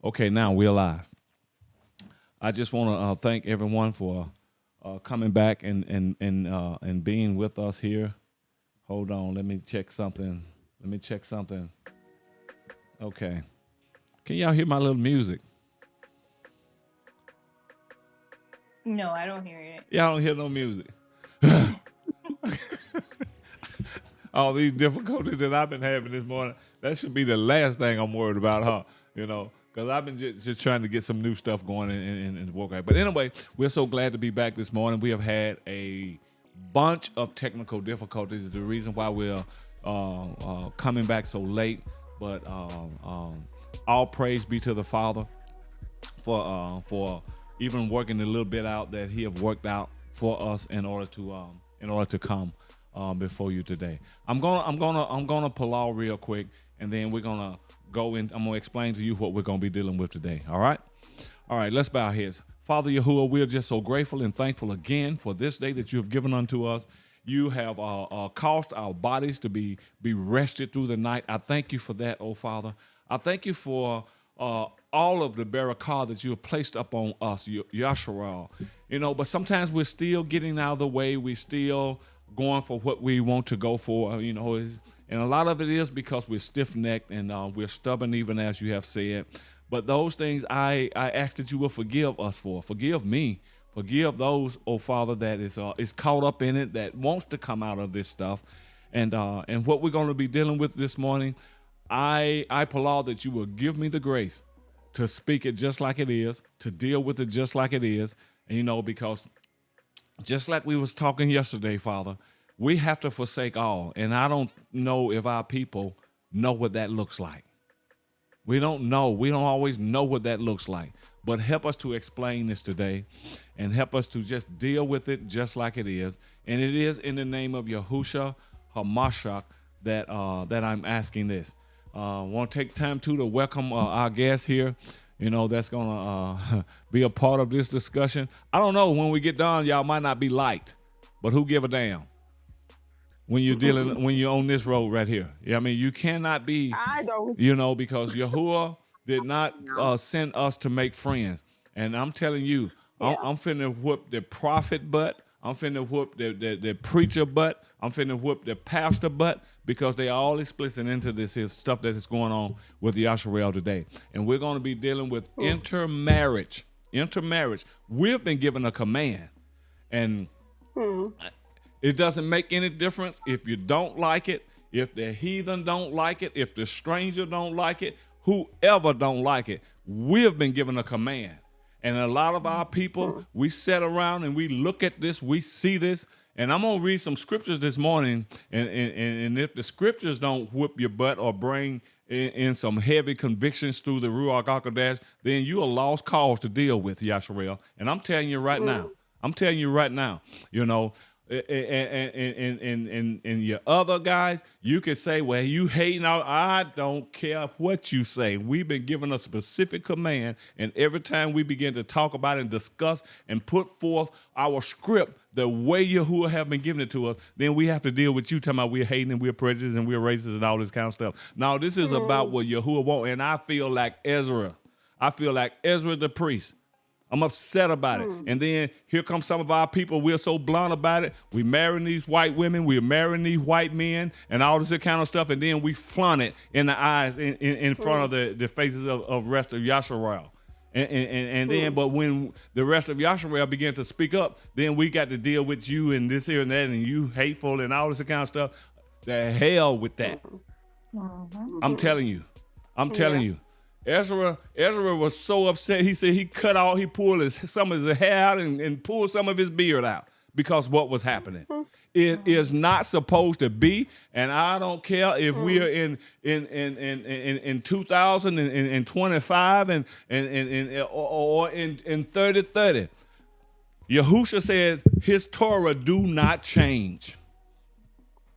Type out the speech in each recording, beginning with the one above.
Okay, now we're live. I just want to thank everyone for coming back and being with us here. Hold on, let me check something. Okay, can y'all hear my little music? No, I don't hear it. Y'all don't hear no music. All these difficulties that I've been having this morning, that should be the last thing I'm worried about, huh? Because I've been just trying to get some new stuff going and work out. But anyway, we're so glad to be back this morning. We have had a bunch of technical difficulties. The reason why we're coming back so late, but all praise be to the Father for even working a little bit out that He have worked out for us in order to come before you today. I'm gonna pull out real quick, and then we're gonna go in. I'm gonna explain to you what we're gonna be dealing with today. All right. Let's bow our heads. Father Yahuwah, we are just so grateful and thankful again for this day that you have given unto us. You have caused our bodies to be rested through the night. I thank you for that, oh Father. I thank you for all of the barakah that you have placed upon us, Yasharal. But sometimes we're still getting out of the way. We're still going for what we want to go for, and a lot of it is because we're stiff-necked and we're stubborn, even as you have said. But those things I ask that you will forgive us for. Forgive me. Forgive those, oh Father, that is caught up in it, that wants to come out of this stuff. And what we're going to be dealing with this morning, I applaud that you will give me the grace to speak it just like it is, to deal with it just like it is, and because just like we was talking yesterday, Father, we have to forsake all. And I don't know if our people know what that looks like. We don't know. We don't always know what that looks like. But help us to explain this today and help us to just deal with it just like it is. And it is in the name of Yahusha HaMashiach that I'm asking this. I want to take time to welcome our guest here. That's going to be a part of this discussion. I don't know. When we get done, y'all might not be liked, but who give a damn when you're on this road right here? I mean, you cannot be, I don't. Because Yahuwah did not send us to make friends. And I'm telling you, Yeah. I'm finna whoop the prophet butt. I'm finna whoop the preacher butt. I'm finna whoop the pastor butt, because they are all explicit into this here stuff that is going on with Yasharal today. And we're going to be dealing with intermarriage. Intermarriage. We've been given a command. And it doesn't make any difference if you don't like it, if the heathen don't like it, if the stranger don't like it, whoever don't like it. We've been given a command. And a lot of our people, we sit around and we look at this, we see this, and I'm going to read some scriptures this morning, and if the scriptures don't whip your butt or bring in some heavy convictions through the Ruach HaKodesh, then you're a lost cause to deal with, Yasharel. And I'm telling you right now, and your other guys, you could say, well, you hating out. I don't care what you say. We've been given a specific command, and every time we begin to talk about and discuss and put forth our script the way Yahuwah have been giving it to us, then we have to deal with you talking about we're hating and we're prejudiced and we're racist and all this kind of stuff. Now, this is about what Yahuwah wants, and I feel like Ezra. The priest. I'm upset about it. And then here comes some of our people. We're so blunt about it. We marrying these white women. We're marrying these white men and all this kind of stuff. And then we flaunt it in the eyes, in front of the faces of rest of Yasharal. And then, but when the rest of Yasharal began to speak up, then we got to deal with you and this here and that and you hateful and all this kind of stuff. The hell with that. I'm telling you. Ezra was so upset. He said he pulled some of his hair out and pulled some of his beard out because what was happening. It is not supposed to be, and I don't care if we are in 2025 or in 3030. Yahusha said his Torah do not change.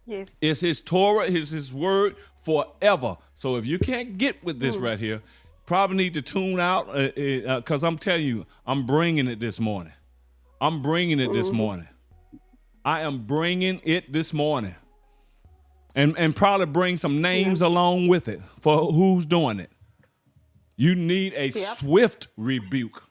Yes. It's his Torah, it's his word forever. So if you can't get with this right here, probably need to tune out because I'm telling you, I'm bringing it this morning. I am bringing it this morning. And probably bring some names along with it for who's doing it. You need a Yep. swift rebuke.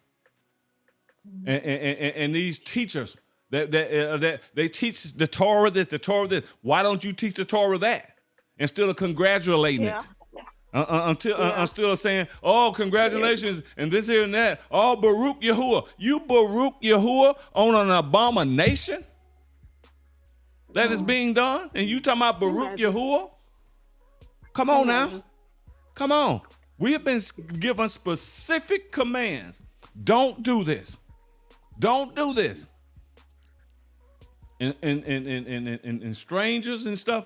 And these teachers that they teach the Torah this, the Torah this. Why don't you teach the Torah that instead of congratulating Yeah. it? Instead of saying, "Oh, congratulations," and this here and that. Oh, Baruch Yahuwah. You Baruch Yahuwah on an abomination that is being done, and you talking about Baruch Yahuwah? Come on now. Come on. We have been given specific commands. Don't do this. Don't do this. And strangers and stuff,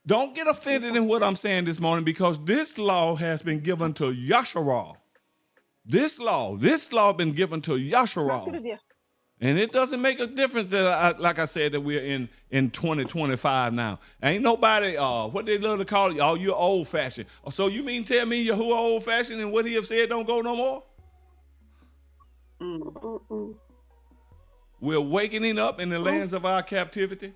don't get offended in what I'm saying this morning, because this law has been given to Yasharal. This law been given to Yasharal. And it doesn't make a difference that, like I said, that we're in 2025 now. Ain't nobody, what they love to call it, oh, you're old-fashioned. So you mean tell me Yahuwah old-fashioned and what he have said don't go no more? We're wakening up in the lands of our captivity.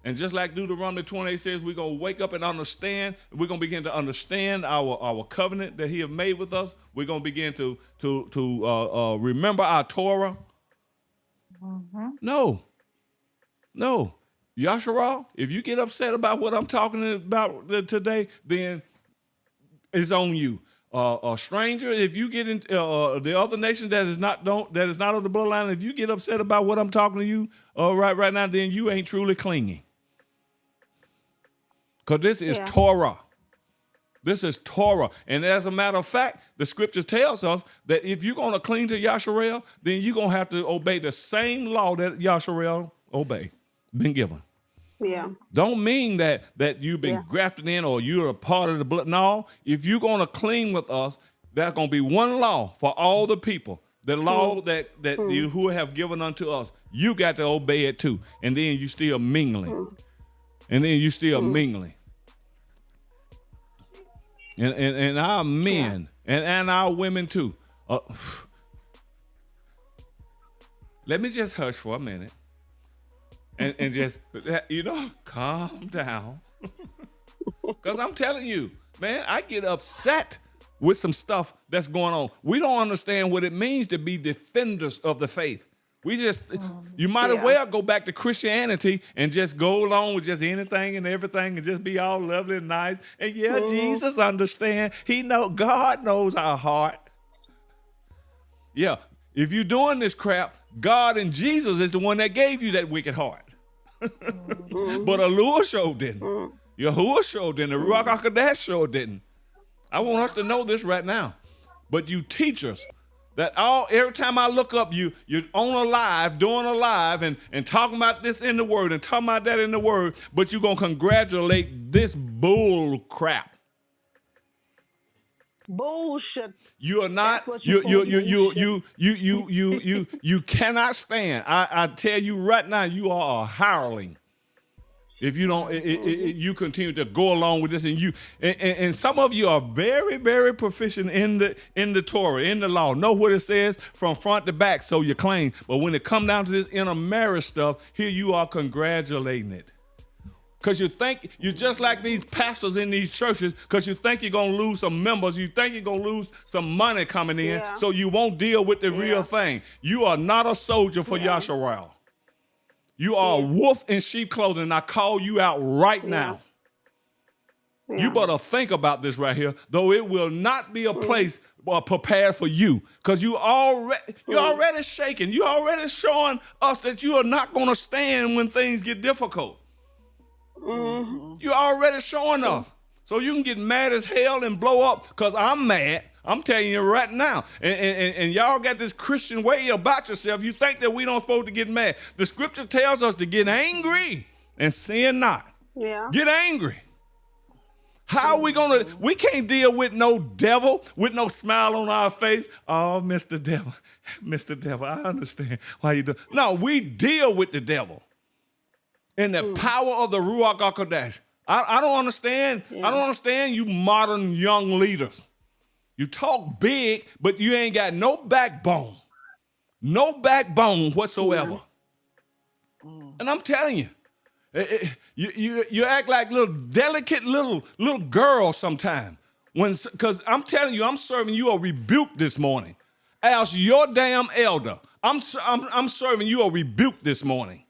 And just like Deuteronomy 28 says, we're going to wake up and understand. We're going to begin to understand our covenant that he have made with us. We're going to begin to remember our Torah. No. Yasharal, if you get upset about what I'm talking about today, then it's on you. A stranger, if you get in the other nation that is not of the bloodline, if you get upset about what I'm talking to you right now, then you ain't truly clinging. Because this is Torah. This is Torah. And as a matter of fact, the scripture tells us that if you're going to cling to Yasharal, then you're going to have to obey the same law that Yasharal been given. Yeah. Don't mean that you've been grafted in or you're a part of the blood. No, if you're going to cling with us, there's going to be one law for all the people. The law that you who have given unto us, you got to obey it too. And then you still mingling. And our men and our women too. Let me just hush for a minute and just, calm down. Because I'm telling you, man, I get upset with some stuff that's going on. We don't understand what it means to be defenders of the faith. You might as well go back to Christianity and just go along with just anything and everything and just be all lovely and nice. And Jesus understands. God knows our heart. Yeah, if you're doing this crap, God and Jesus is the one that gave you that wicked heart. But Allure sure didn't. Yahuwah sure didn't. The Ruach HaKodesh sure didn't. I want us to know this right now. But you teachers, that every time I look up, you're on a live, doing a live, and talking about this in the word and talking about that in the word, but you're gonna congratulate this bull crap. Bullshit. You are not. You cannot stand. I tell you right now, you are a hireling. If you don't, you continue to go along with this, and some of you are very, very proficient in the Torah, in the law, know what it says from front to back, so you claim. But when it come down to this intermarriage stuff, here you are congratulating it, because you think you're just like these pastors in these churches, because you think you're gonna lose some members, you think you're gonna lose some money coming in, so you won't deal with the real thing. You are not a soldier for Yasharal. You are a wolf in sheep clothing, and I call you out right now. You better think about this right here, though it will not be a place prepared for you, because you're already shaking. You're already showing us that you are not going to stand when things get difficult. You're already showing us. So you can get mad as hell and blow up, because I'm mad. I'm telling you right now. And y'all got this Christian way about yourself. You think that we don't supposed to get mad. The scripture tells us to get angry and sin not. Yeah. Get angry. How are we we can't deal with no devil with no smile on our face. Oh, Mr. Devil, I understand why you do. No, we deal with the devil in the power of the Ruach HaKodesh. I don't understand. I don't understand you modern young leaders. You talk big, but you ain't got no backbone. No backbone whatsoever. And I'm telling you, you act like little delicate little girls sometimes. Because I'm telling you, I'm serving you a rebuke this morning. As your damn elder, I'm serving you a rebuke this morning.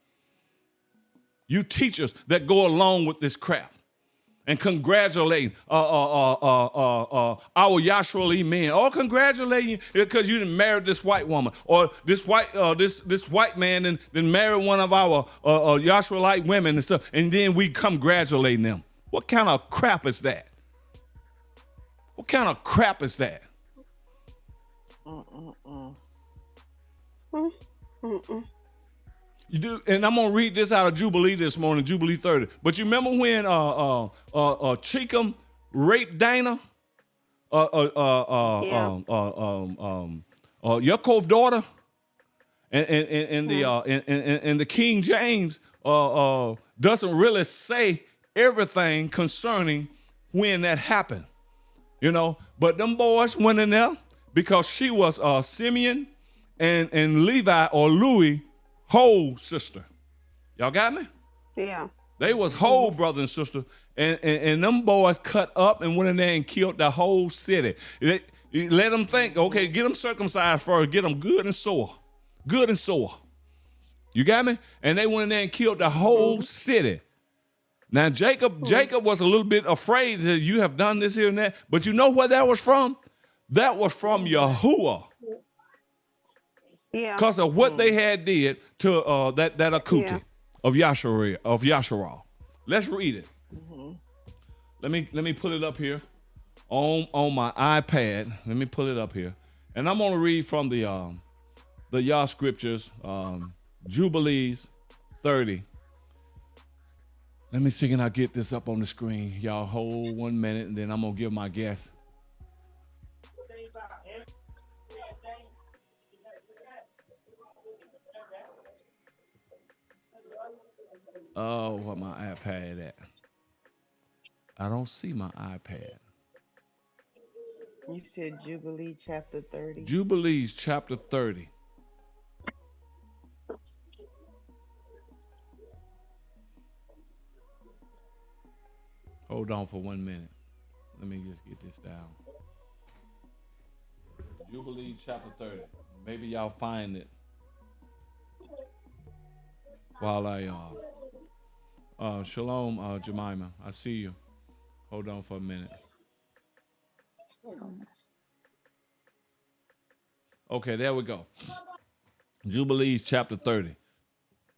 You teachers that go along with this crap and congratulate our Yasharal men, or congratulating because you didn't marry this white woman, or this white man and then married one of our Yasharalite women and stuff, and then we congratulating them. What kind of crap is that? What kind of crap is that? You do, and I'm gonna read this out of Jubilee this morning, Jubilee 30. But you remember when Chicum raped Dana, Yaakov's daughter, and the King James doesn't really say everything concerning when that happened, you know. But them boys went in there because she was Simeon and Levi or Louis whole sister. Y'all got me? Yeah. They was whole brother and sister, and them boys cut up and went in there and killed the whole city. Let them think, okay, get them circumcised first, get them good and sore. You got me? And they went in there and killed the whole city. Now Jacob was a little bit afraid that you have done this here and that, but you know where that was from? That was from Yahuwah. Yeah. Because of what they had did to that Akuti of Yasharal. Let's read it. Let me pull it up here on my iPad. Let me pull it up here, and I'm gonna read from the Yah scriptures, Jubilees 30. Let me see, can I get this up on the screen? Y'all hold 1 minute, and then I'm gonna give my guess. Oh, what my iPad at? I don't see my iPad. You said Jubilee chapter 30. Jubilees chapter 30. Hold on for 1 minute. Let me just get this down. Jubilee chapter 30. Maybe y'all find it while I shalom, Jemima. I see you. Hold on for a minute. Okay, there we go. Jubilees chapter 30.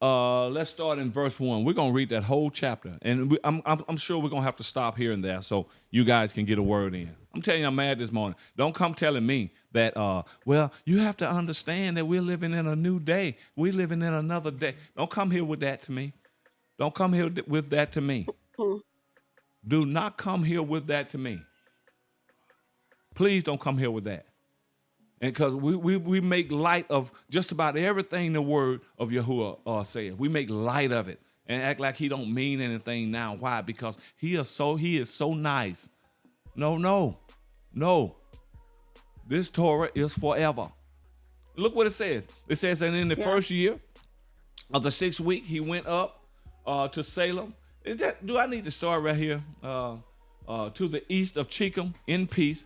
Let's start in verse 1. We're gonna read that whole chapter, and I'm sure we're gonna have to stop here and there so you guys can get a word in. I'm telling you, I'm mad this morning. Don't come telling me that, well, you have to understand that we're living in a new day. We're living in another day. Don't come here with that to me. Don't come here with that to me. Do not come here with that to me. Please don't come here with that. And because we make light of just about everything the word of Yahuwah says. We make light of it and act like he don't mean anything now. Why? Because he is so nice. No. This Torah is forever. Look what it says. It says that in the first year of the 6th week, he went up to Salem. Do I need to start right here? To the east of Chicum in peace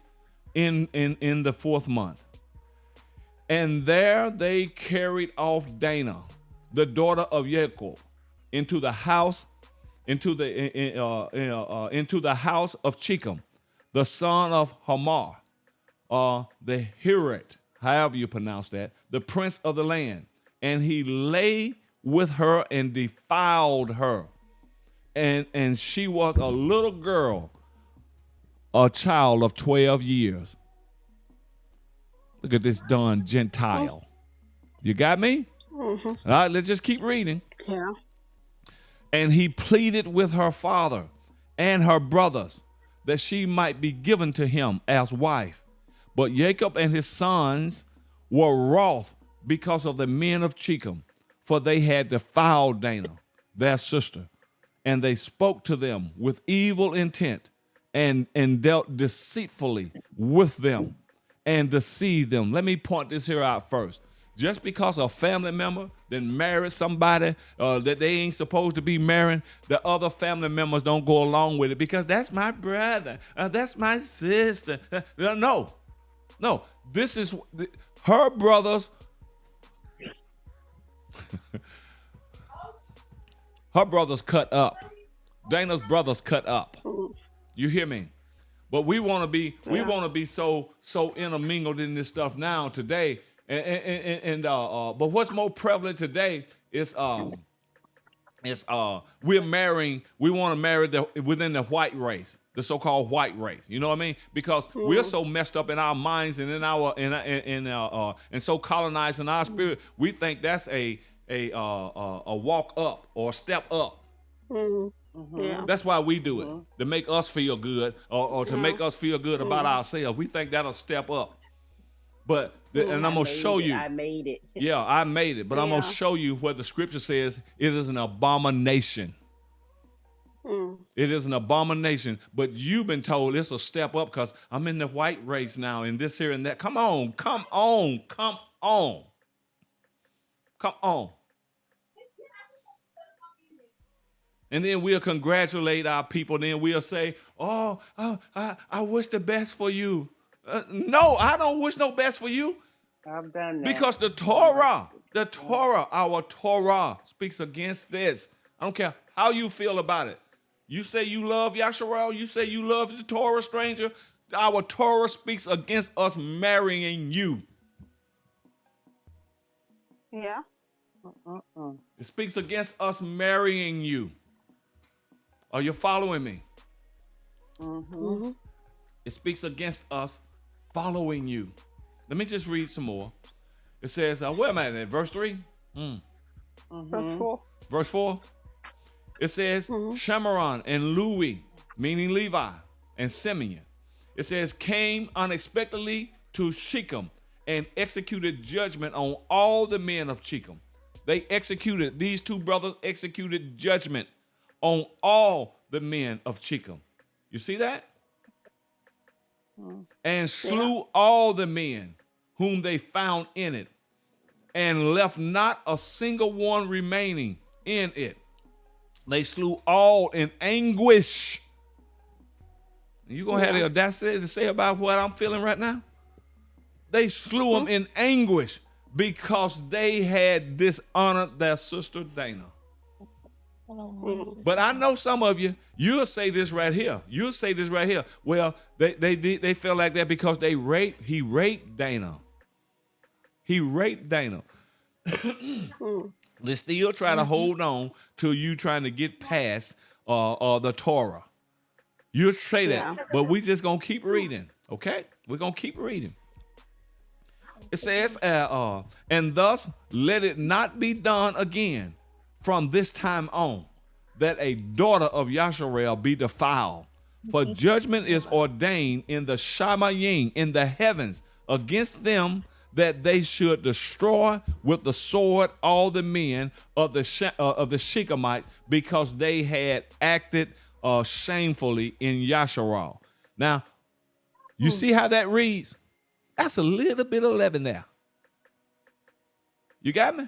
in the 4th month. And there they carried off Dana, the daughter of Yaakov, into the house of Chicum, the son of Hamar, the Hirit, however you pronounce that, the prince of the land. And he lay with her and defiled her. And she was a little girl, a child of 12 years. Look at this darn Gentile. You got me? Mm-hmm. All right, let's just keep reading. Yeah. And he pleaded with her father and her brothers that she might be given to him as wife. But Jacob and his sons were wroth because of the men of Chicum, for they had defiled Dana, their sister. And they spoke to them with evil intent and dealt deceitfully with them and deceived them. Let me point this here out first. just because a family member then married somebody that they ain't supposed to be marrying, the other family members don't go along with it because that's my brother, that's my sister. No. This is her brothers. Her brothers cut up. Dana's brothers cut up. You hear me? But we want to be so intermingled in this stuff now today. But what's more prevalent today is we want to marry within the white race, the so-called white race. You know what I mean? Because we're so messed up in our minds and and so colonized in our spirit, we think that's a walk up or a step up. Yeah. That's why we do it, to make us feel good or to make us feel good about ourselves. We think that'll step up. But and I'm gonna show you. I made it. Yeah, I made it. But I'm gonna show you where the scripture says it is an abomination. It is an abomination. But you've been told it's a step up because I'm in the white race now and this here and that. Come on. And then we'll congratulate our people. Then we'll say, I wish the best for you. No, I don't wish no best for you. I've done that. Because our Torah speaks against this. I don't care how you feel about it. You say you love Yasharal. You say you love the Torah, stranger. Our Torah speaks against us marrying you. Yeah. It speaks against us marrying you. Are you following me? It speaks against us following you. Let me just read some more. It says, where am I at? Verse 3? Verse 4. Verse 4? It says, Shemaron and Louis, meaning Levi, and Simeon. It says, came unexpectedly to Shechem and executed judgment on all the men of Shechem. These two brothers executed judgment on all the men of Shechem. You see that? And slew all the men whom they found in it, and left not a single one remaining in it. They slew all in anguish. You gonna have the audacity to say about what I'm feeling right now? They slew them in anguish because they had dishonored their sister Dana. But I know some of you'll say this right here. Well, they felt like that because he raped Dana. He raped Dana. They still try to hold on to you trying to get past the Torah. You'll say that, but we just gonna keep reading, okay? We're gonna keep reading. It says, and thus let it not be done again from this time on, that a daughter of Yasharal be defiled. For judgment is ordained in the Shamayim, in the heavens, against them, that they should destroy with the sword all the men of the Shechemites, because they had acted shamefully in Yasharal. Now, you see how that reads? That's a little bit of leaven there. You got me?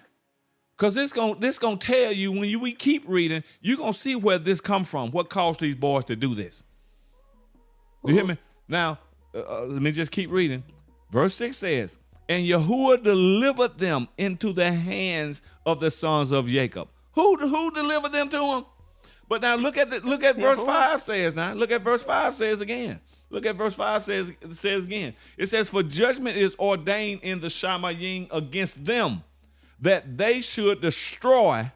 Because this gonna tell you when we keep reading, you're gonna see where this come from, what caused these boys to do this. You hear me? Now, let me just keep reading. Verse 6 says, and Yahuwah delivered them into the hands of the sons of Jacob. Who delivered them to him? But now look at verse 5 says now. Look at verse 5 says again. Look at verse 5 says again. It says, for judgment is ordained in the Shamayim against them, that they should destroy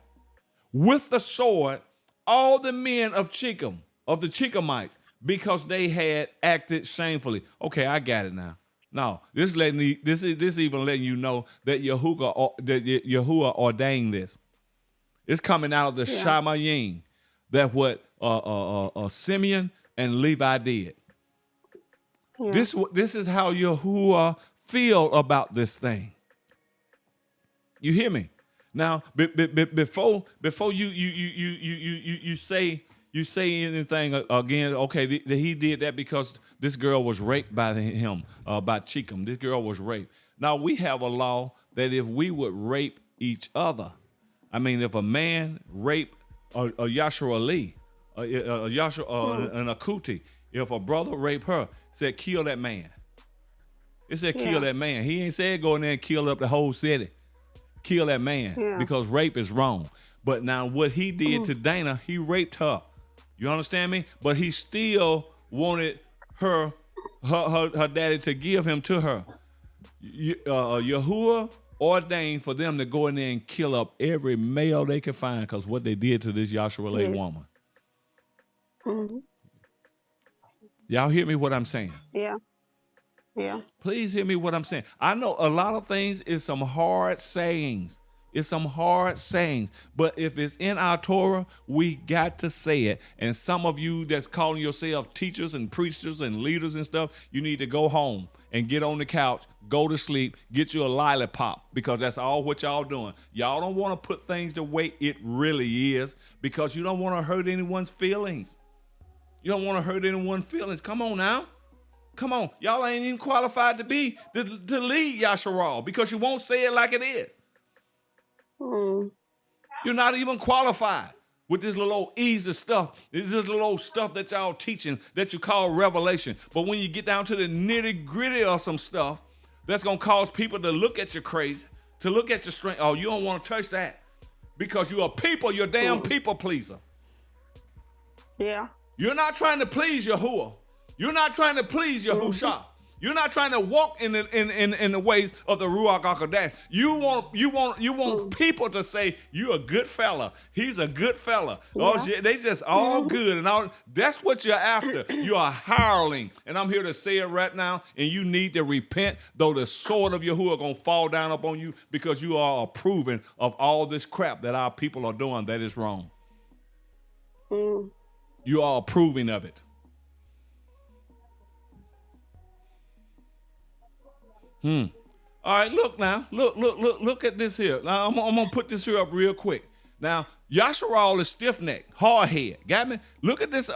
with the sword all the men of Shechem, of the Shechemites, because they had acted shamefully. Okay, I got it now. No, this is even letting you know that Yahuwah ordained this. It's coming out of the Shamayim. That's what Simeon and Levi did. Yeah. This is how Yahuwah feel about this thing. You hear me? Now, before you say you say anything again, okay, he did that because this girl was raped by him, by Cheekham. This girl was raped. Now, we have a law that if we would rape each other, I mean, if a man rape a Yasharal, an Akuti, if a brother rape her, said kill that man. It said kill that man. He ain't said go in there and kill up the whole city. Kill that man because rape is wrong. But now what he did to Dana, he raped her. You understand me? But he still wanted her daddy to give him to her. Yahuwah ordained for them to go in there and kill up every male they could find because what they did to this Yasharal woman. Mm-hmm. Y'all hear me what I'm saying? Yeah. Yeah. Please hear me what I'm saying. I know a lot of things is some hard sayings. It's some hard sayings. But if it's in our Torah, we got to say it. And some of you that's calling yourself teachers and preachers and leaders and stuff, you need to go home and get on the couch, go to sleep, get you a lollipop, because that's all what y'all doing. Y'all don't want to put things the way it really is because you don't want to hurt anyone's feelings. You don't want to hurt anyone's feelings. Come on now. Come on. Y'all ain't even qualified to lead Yasharal because you won't say it like it is. You're not even qualified with this little old easy stuff, this little old stuff that y'all teaching that you call revelation. But when you get down to the nitty gritty of some stuff, that's going to cause people to look at you crazy, to look at your strength. Oh, you don't want to touch that because you're you're a damn people pleaser. Yeah. You're not trying to please Yahuwah. You're not trying to please Yahusha. You're not trying to walk in the ways of the Ruach HaKodesh. You want people to say you're a good fella. He's a good fella. Yeah. Oh, they just all good and all. That's what you're after. You're a hireling, and I'm here to say it right now. And you need to repent, though the sword of Yahuwah gonna fall down upon you because you are approving of all this crap that our people are doing that is wrong. You are approving of it. All right, look now. Look at this here. Now, I'm going to put this here up real quick. Now, Yasharal is stiff-necked, hard-head. Got me? Look at this, I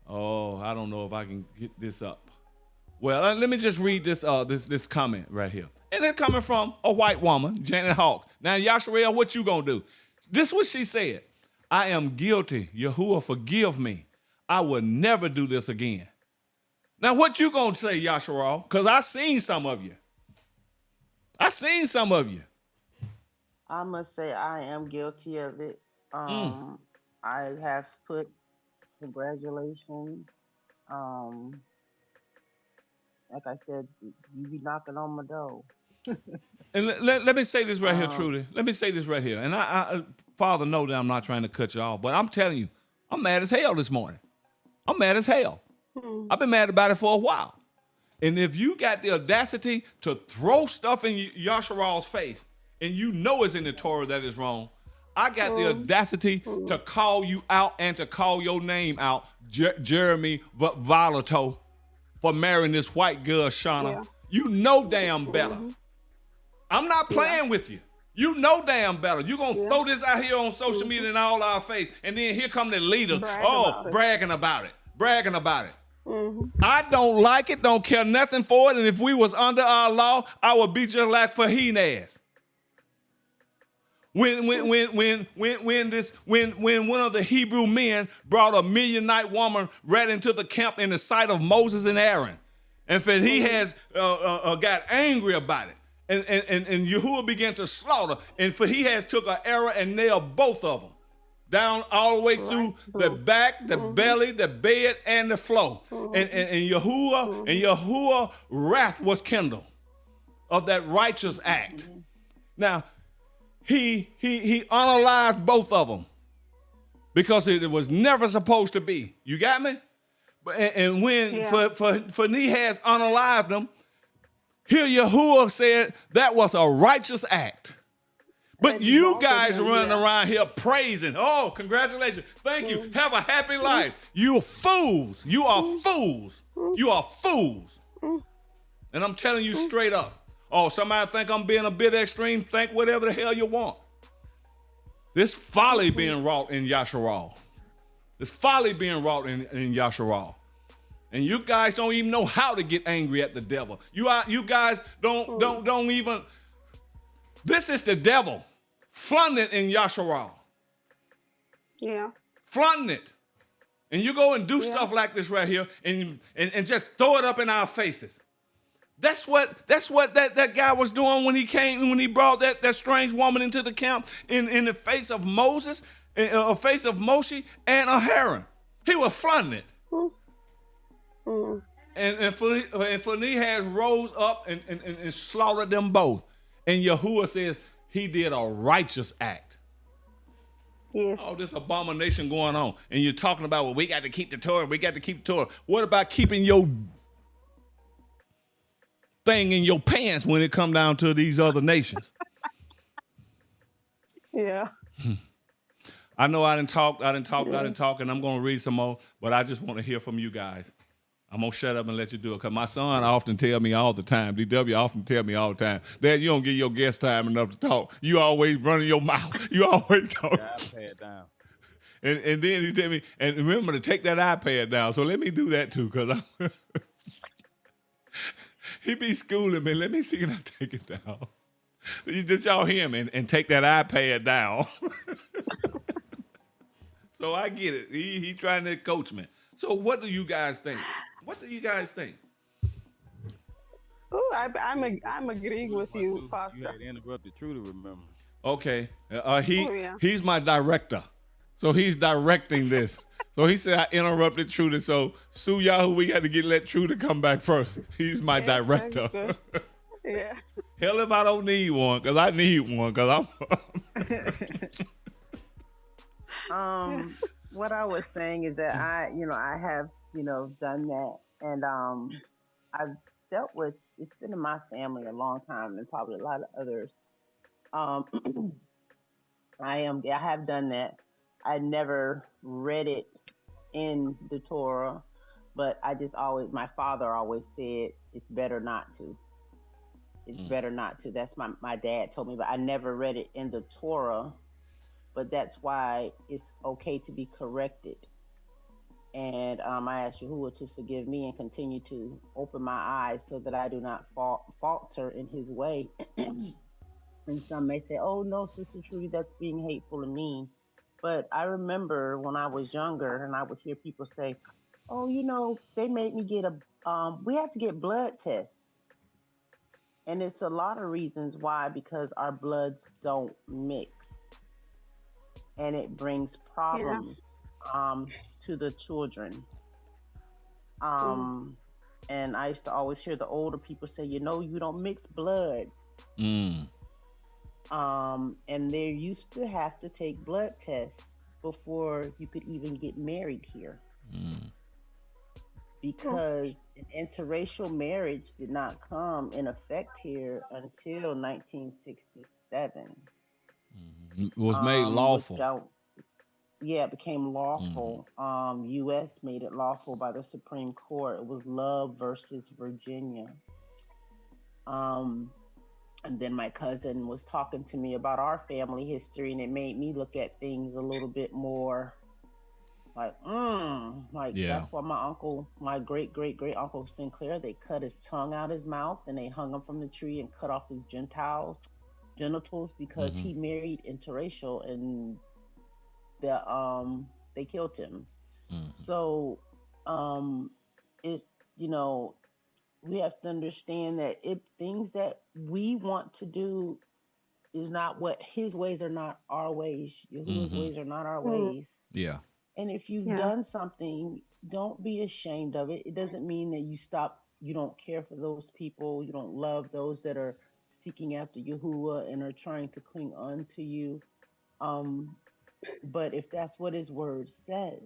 don't know if I can get this up. Well, let me just read this this comment right here. And it's coming from a white woman, Janet Hawks. Now, Yasharal, what you going to do? This is what she said. I am guilty. Yahuwah, forgive me. I will never do this again. Now, what you gonna say, Yasharal? Because I seen some of you. I must say I am guilty of it. I have put congratulations. Like I said, you be knocking on my door. And let me say this right here, Trudy. Let me say this right here. And I Father, know that I'm not trying to cut you off, but I'm telling you, I'm mad as hell this morning. I'm mad as hell. I've been mad about it for a while. And if you got the audacity to throw stuff in Yasharal's face and you know it's in the Torah that is wrong, I got the audacity to call you out and to call your name out, Jeremy Volato, for marrying this white girl, Shauna. Yeah. You know damn better. I'm not playing with you. You know damn better. You're going to throw this out here on social media in all our face, and then here come the leaders, bragging about it. I don't like it, don't care nothing for it, and if we was under our law, I would be just like Fahinaz. When one of the Hebrew men brought a Midianite woman right into the camp in the sight of Moses and Aaron, and Fahinaz got angry about it, and Yahuwah began to slaughter, and Fahinaz took an arrow and nailed both of them down all the way through the back, the belly, the bed, and the floor. And Yahuwah wrath was kindled of that righteous act. Now, he unalized both of them because it was never supposed to be. You got me? And when Phinehas unalized them, here Yahuwah said that was a righteous act. But you guys running around here praising. Oh, congratulations. Thank you. Have a happy life. You fools. You are fools. You are fools. And I'm telling you straight up. Oh, somebody think I'm being a bit extreme? Think whatever the hell you want. This folly being wrought in Yasharal. This folly being wrought in Yasharal. And you guys don't even know how to get angry at the devil. You guys don't even. This is the devil flaunting it in Yasharal. Yeah. Flaunting it. And you go and do stuff like this right here and just throw it up in our faces. That's what that guy was doing when he brought that strange woman into the camp in the face of Moses, in the face of Moshe and Aaron. He was flaunting it. Mm. And Phinehas rose up and slaughtered them both. And Yahuwah says he did a righteous act. Yes. All this abomination going on. And you're talking about, well, we got to keep the Torah. We got to keep the Torah. What about keeping your thing in your pants when it come down to these other nations? Yeah. I know I didn't talk, and I'm going to read some more, but I just want to hear from you guys. I'm going to shut up and let you do it, because my son often tell me all the time, DW often tell me all the time, Dad, you don't give your guest time enough to talk. You always running your mouth. You always talk. Yeah, I pay it down. And then he tell me, and remember to take that iPad down. So let me do that too, because he be schooling me. Let me see can I take it down. Did y'all hear me? And take that iPad down. So I get it. He trying to coach me. So what do you guys think? What do you guys think? Oh, I'm agreeing with you, You Pastor. had interrupted Trudy, remember? Okay. Yeah. He's my director. So he's directing this. So he said I interrupted Trudy. So Sue Yahoo, we got to let Trudy come back first. He's my director. Good. Yeah. Hell if I don't need one, because I need one, because I'm What I was saying is that I have, done that, and I've dealt with, it's been in my family a long time, and probably a lot of others. I have done that. I never read it in the Torah, but my father always said it's better not to. It's better not to. That's my dad told me, but I never read it in the Torah. But that's why it's okay to be corrected. And I ask Yahuwah to forgive me and continue to open my eyes so that I do not falter in his way. And some may say, oh, no, Sister Trudy, that's being hateful and mean. But I remember when I was younger and I would hear people say, oh, they made me get we have to get blood tests. And it's a lot of reasons why, because our bloods don't mix. And it brings problems to the children. And I used to always hear the older people say, you don't mix blood. And they used to have to take blood tests before you could even get married here. Because an interracial marriage did not come in effect here until 1967. it was made lawful. It became lawful. U.S. made it lawful by the Supreme Court. It was Love versus Virginia. And then my cousin was talking to me about our family history, and it made me look at things a little bit more like, that's why my great uncle Sinclair, they cut his tongue out his mouth and they hung him from the tree and cut off his genitals because he married interracial, and they killed him. So we have to understand that things that we want to do is not what his ways are, not our ways. Yahuwah's ways are not our ways. Yeah. And if you've done something, don't be ashamed of it. It doesn't mean that you don't care for those people, you don't love those that are seeking after Yahuwah and are trying to cling on to you. But if that's what his word says,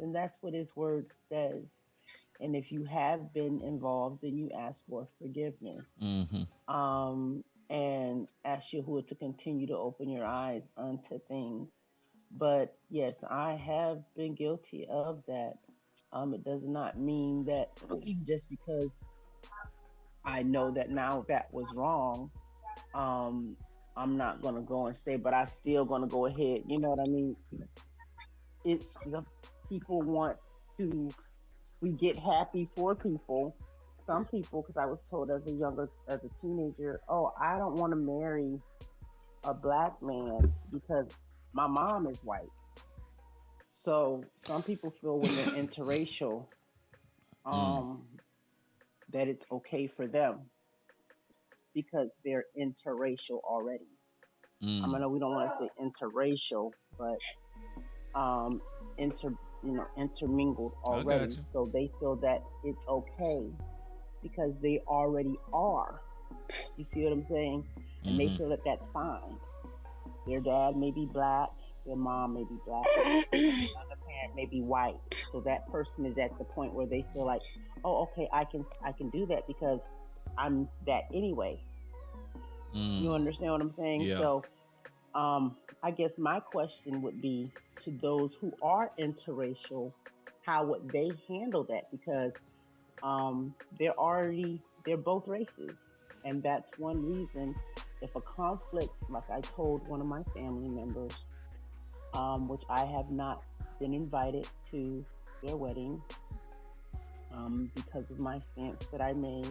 then that's what his word says. And if you have been involved, then you ask for forgiveness. And ask Yahuwah to continue to open your eyes unto things. But yes, I have been guilty of that. It does not mean that just because I know that now that was wrong, I'm not gonna go and stay, but I still gonna go ahead. You know what I mean? It's the people want to. We get happy for people. Some people, because I was told as a teenager, oh, I don't want to marry a black man because my mom is white. So some people feel when they're interracial, Mm, um, that it's okay for them because they're interracial already. I mm. know we don't want to say interracial, but um, inter intermingled I got already. you. So they feel that it's okay because they already are. You see what I'm saying? And they Mm-hmm. feel that that's fine. Their dad may be black, their mom may be black, other parent may be white. So that person is at the point where they feel like, oh, okay, I can do that because I'm that anyway. You Mm. understand what I'm saying? Yeah. So I guess my question would be to those who are interracial, how would they handle that? Because they're both races, and that's one reason. If a conflict, like I told one of my family members, which I have not been invited to their wedding, because of my stance that I made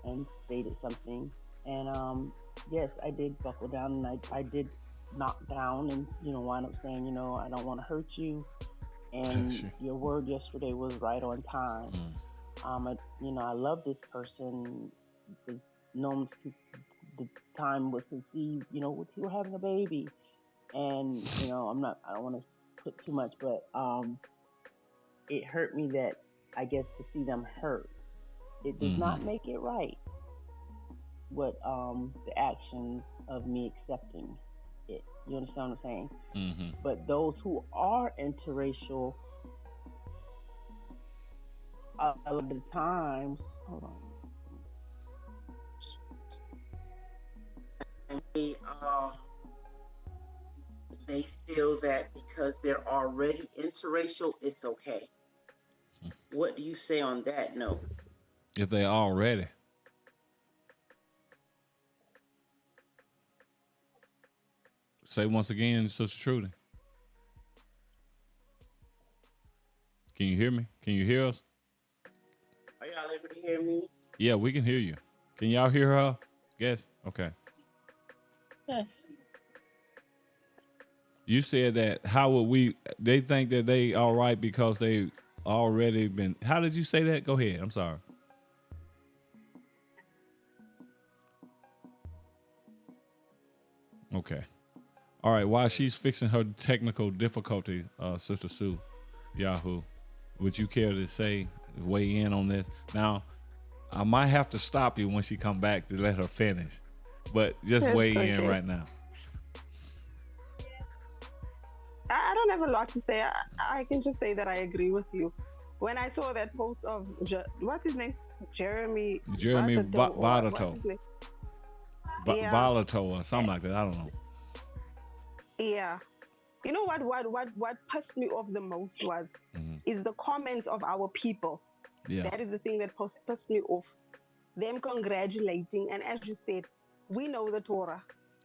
and stated something. And yes, I did buckle down and I did knock down and wind up saying, I don't want to hurt you, and Shit. your word yesterday was right on time. Mm. I love this person. Was known since the time was conceived. With you having a baby, and I don't want to put too much, but it hurt me that I guess to see them hurt. It does Mm-hmm. not make it right. What the actions of me accepting it. You understand what I'm saying? Mm-hmm. But those who are interracial, a lot of the times, hold on, they they feel that because they're already interracial, it's okay. What do you say on that note? If they already say once again, Sister Trudy, can you hear me? Can you hear us? Are y'all able to hear me? Yeah, we can hear you. Can y'all hear her? Yes. Okay. Yes. You said that. How would we? They think that they all right because they already been. How did you say that? Go ahead. I'm sorry. Okay. All right. While she's fixing her technical difficulties, Sister Sue, Yahoo, would you care to say weigh in on this? Now, I might have to stop you when she come back to let her finish, but just It's weigh in okay. right now. I don't have a lot to say. I can just say that I agree with you. When I saw that post of what's his name, Jeremy Jeremy Vatato, or what's Volato, his name? Yeah, Volato, or eh, something like that. I don't know. yeah. You know what pissed me off the most was Hmm. is the comments of our people. Yeah. That is the thing that pissed me off. Them congratulating, and as you said, we know the Torah.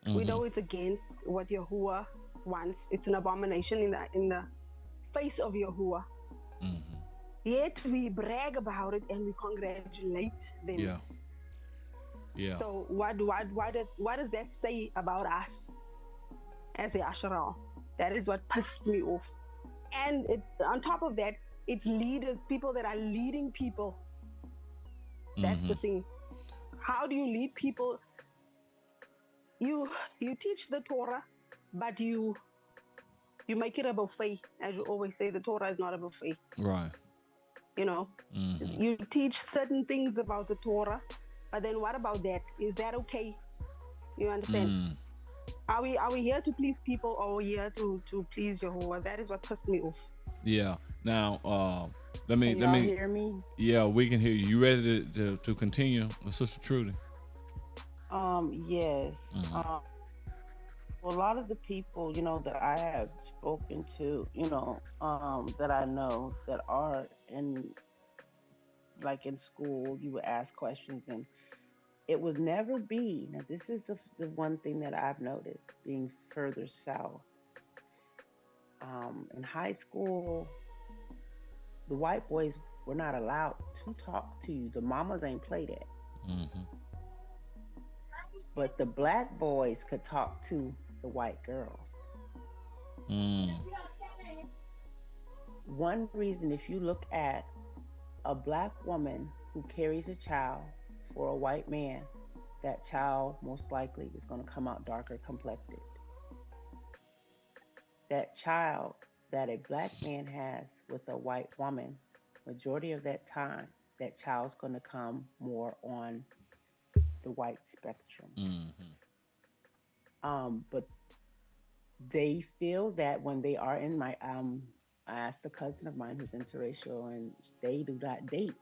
We Hmm. know it's against what Yahuwah wants. It's an abomination in the face of Yahuwah. Hmm. Yet we brag about it and we congratulate them. Yeah. Yeah. So what does that say about us as a Yasharal? That is what pissed me off. And on top of that, it's leaders, people that are leading people. That's Hmm. the thing. How do you lead people? You you teach the Torah, but you make it a buffet, as you always say. The Torah is not a buffet. Right. You know, Hmm. you teach certain things about the Torah, but then what about that? Is that okay? You understand? Mm. Are we here to please people, or are we here to please Jehovah? That is what pissed me off. Yeah. Now, Can let y'all me. hear me? Yeah, we can hear you. You ready to continue, Sister Trudy? Yes. Hmm. Well, a lot of the people, that I have spoken to, that I know that are in, like in school, you would ask questions, and It would never be. Now, this is the one thing that I've noticed being further south. In high school, the white boys were not allowed to talk to you. The mamas ain't play that. Mm-hmm. But the black boys could talk to the white girls. Mm. One reason, if you look at a black woman who carries a child for a white man, that child most likely is going to come out darker complected. That child that a black man has with a white woman, majority of that time, that child's going to come more on the white spectrum. Mm-hmm. But they feel that when they are in my I asked a cousin of mine who's interracial, and they do not date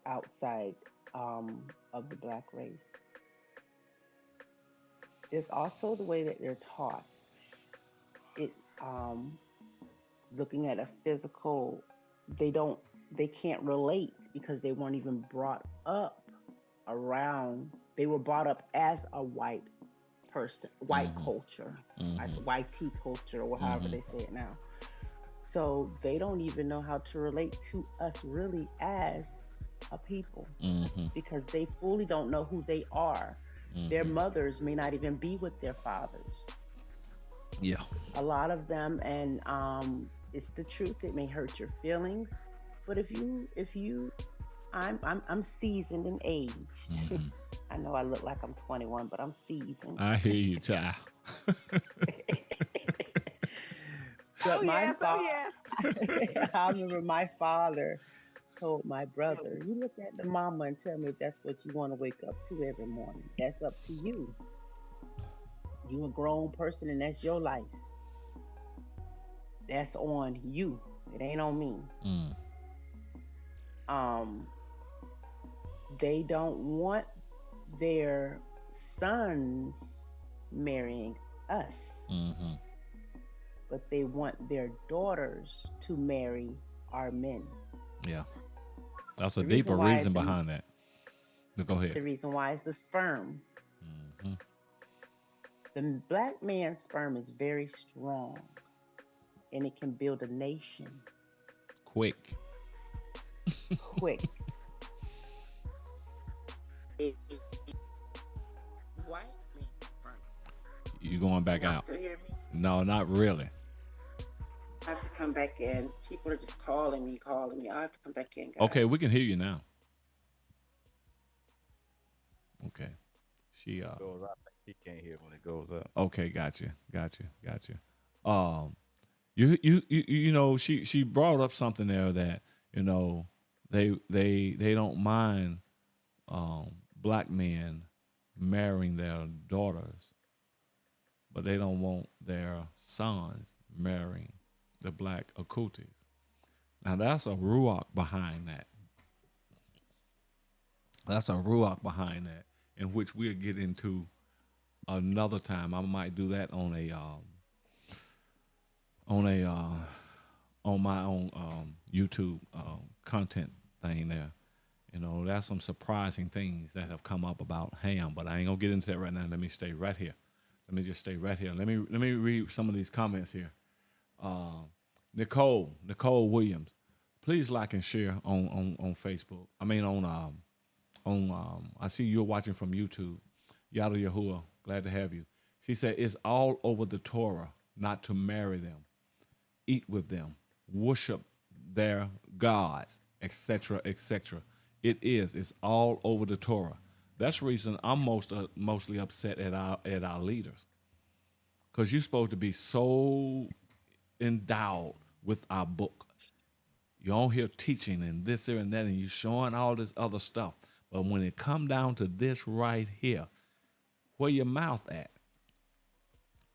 outside of the black race. There's also the way that they're taught. It's looking at a physical. They don't. They can't relate because they weren't even brought up around. They were brought up as a white person, white Mm-hmm. culture, Mm-hmm. white tea culture, or however Mm-hmm. they say it now. So they don't even know how to relate to us really as a people Mm-hmm. because they fully don't know who they are. Their Mm-hmm. mothers may not even be with their fathers. Yeah. A lot of them, and it's the truth. It may hurt your feelings, but if you, I'm seasoned in age. Mm-hmm. I know I look like I'm 21, but I'm seasoned. I hear you, child. Oh But my yes, oh father, yes. I remember my father told my brother, "You look at the mama and tell me if that's what you want to wake up to every morning. That's up to you. You a grown person, and that's your life. That's on you. It ain't on me." Mm. Um, they don't want their sons marrying us, Mm-hmm. but they want their daughters to marry our men. Yeah. That's a The deeper reason why is reason behind that. But go ahead. the reason why is the sperm. Mm-hmm. The black man's sperm is very strong, and it can build a nation Quick. quick. It, white man sperm. You going Can back y'all out? still hear me? No, not really. I have to come back in. People are just calling me. I have to come back in, Okay, guys. we can hear you now. Okay. She When it goes out, I think he can't hear when it goes up. okay, got you. Um you know, she brought up something there that, you know, they don't mind black men marrying their daughters, but they don't want their sons marrying the black Akutis. Now that's a ruach behind that. That's a ruach behind that, in which we'll get into another time. I might do that on a on my own YouTube content thing there. You know, there's some surprising things that have come up about ham, but I ain't gonna get into that right now. Let me stay right here. Let me just stay right here. Let me read some of these comments here. Nicole Williams, please like and share on Facebook. I mean on I see you're watching from YouTube. Yada Yahuwah, glad to have you. She said it's all over the Torah not to marry them, eat with them, worship their gods, etc., etc. It is. It's all over the Torah. That's the reason I'm mostly upset at our leaders, because you're supposed to be so endowed with our book. You're on here teaching and this here and that, and you're showing all this other stuff. But when it come down to this right here, where your mouth at?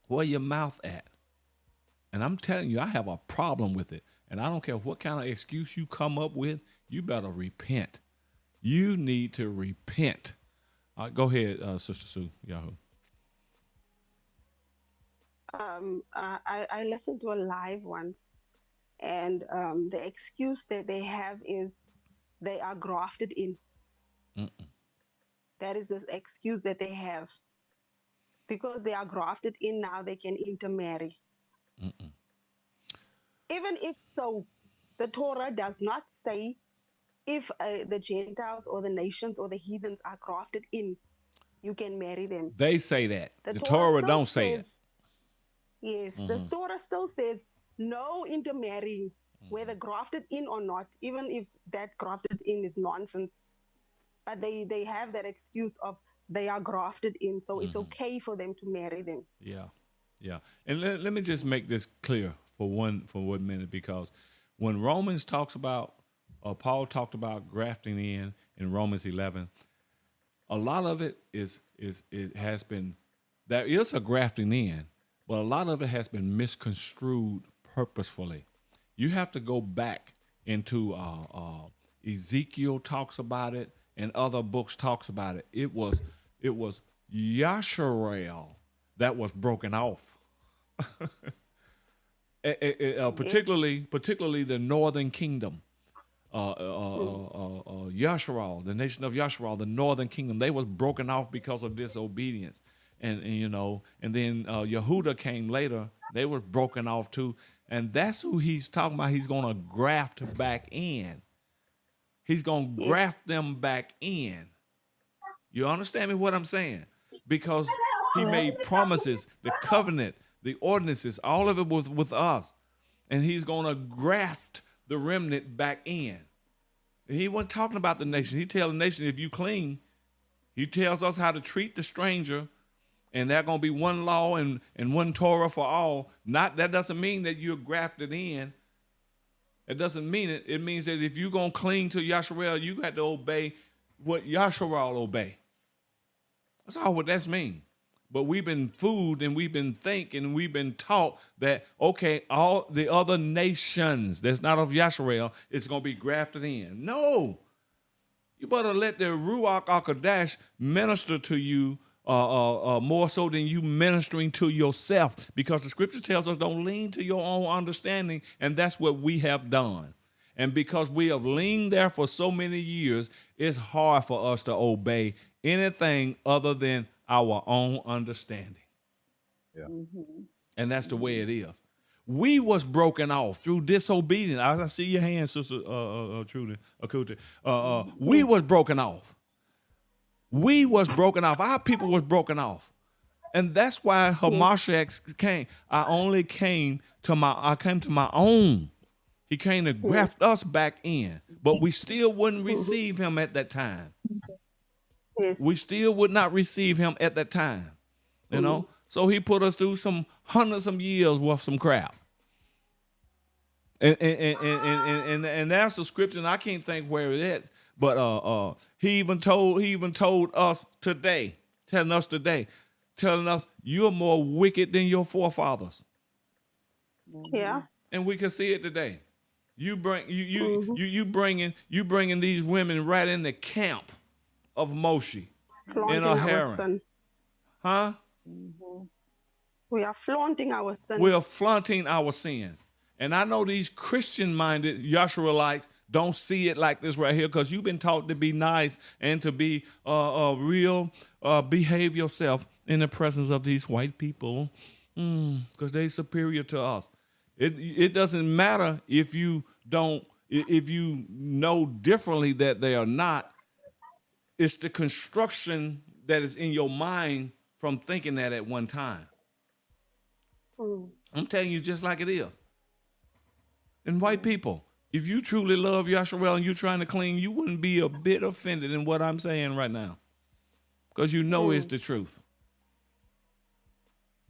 Where your mouth at? And I'm telling you, I have a problem with it. And I don't care what kind of excuse you come up with, you better repent. You need to repent. All right, go ahead, Sister Sue, Yahoo. I listened to a live once, and the excuse that they have is they are grafted in. Mm-mm. that is this excuse that they have. Because they are grafted in now, they can intermarry. Even if so, the Torah does not say if the Gentiles or the nations or the heathens are grafted in, you can marry them. They say that. The The Torah Torah still don't say says, it. yes, the Torah still says no intermarrying, whether grafted in or not, even if that grafted in is nonsense. But they have that excuse of they are grafted in, so it's okay for them to marry them. Yeah, yeah. And let me just make this clear for 1 minute, because when Romans talks about, Paul talked about grafting in Romans 11, a lot of it it has been, there is a grafting in, but a lot of it has been misconstrued purposefully. You have to go back into Ezekiel talks about it, and other books talks about it. It was Yasharal that was broken off. Particularly the northern kingdom, Yasharal, the nation of Yasharal, the northern kingdom, they was broken off because of disobedience, and then Yehuda came later. They were broken off too, and that's who he's talking about. He's gonna graft back in. He's gonna graft them back in. You understand me what I'm saying? Because he made promises, the covenant, the ordinances, all of it was with us. And he's going to graft the remnant back in. He wasn't talking about the nation. He tells the nation, if you clean, he tells us how to treat the stranger, and there's going to be one law and one Torah for all. That doesn't mean that you're grafted in. It doesn't mean it. It means that if you're going to cling to Yasharal, you got to obey what Yasharal obey. That's all what that means. But we've been fooled, and we've been thinking, and we've been taught that, okay, all the other nations that's not of Yasharal, it's going to be grafted in. No. You better let the Ruach HaKodesh minister to you more so than you ministering to yourself, because the scripture tells us don't lean to your own understanding, and that's what we have done. And because we have leaned there for so many years, it's hard for us to obey anything other than our own understanding. Yeah. And that's the way it is. We was broken off through disobedience. I see your hand, Sister Trudy, Akuta. We was broken off. We was broken off. Our people was broken off. And that's why Hamashiach came. I came to my own. He came to graft us back in. But we still wouldn't receive him at that time. Yes. We still would not receive him at that time. You know? So he put us through some hundreds of years worth of some crap. And that's a scripture, and I can't think where it is. But he even told us today, telling us you're more wicked than your forefathers. Yeah. And we can see it today. You bringing these women right in the camp of Moshe Flaunting and a harem. son. Huh? We are flaunting our sin. We are flaunting our sins. And I know these Christian-minded Yasharalites don't see it like this right here, because you've been taught to be nice and to be real, behave yourself in the presence of these white people, because they're superior to us. It doesn't matter if you know differently that they are not. It's the construction that is in your mind from thinking that at one time. I'm telling you just like it is. And white people, if you truly love Yasharal and you're trying to clean, you wouldn't be a bit offended in what I'm saying right now, because you know it's the truth.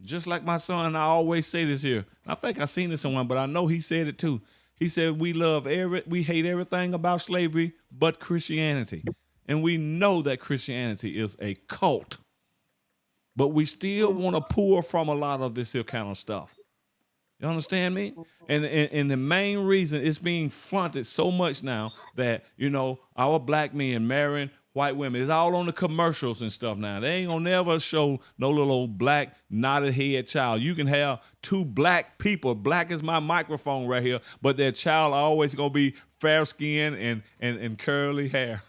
Just like my son, I always say this here. I think I seen it somewhere, but I know he said it too. He said we hate everything about slavery but Christianity. And we know that Christianity is a cult. But we still want to pour from a lot of this here kind of stuff. You understand me? And the main reason it's being flaunted so much now that, our black men marrying white women, it's all on the commercials and stuff now. They ain't gonna never show no little old black knotted head child. You can have two black people, black is my microphone right here, but their child always gonna be fair skin and curly hair.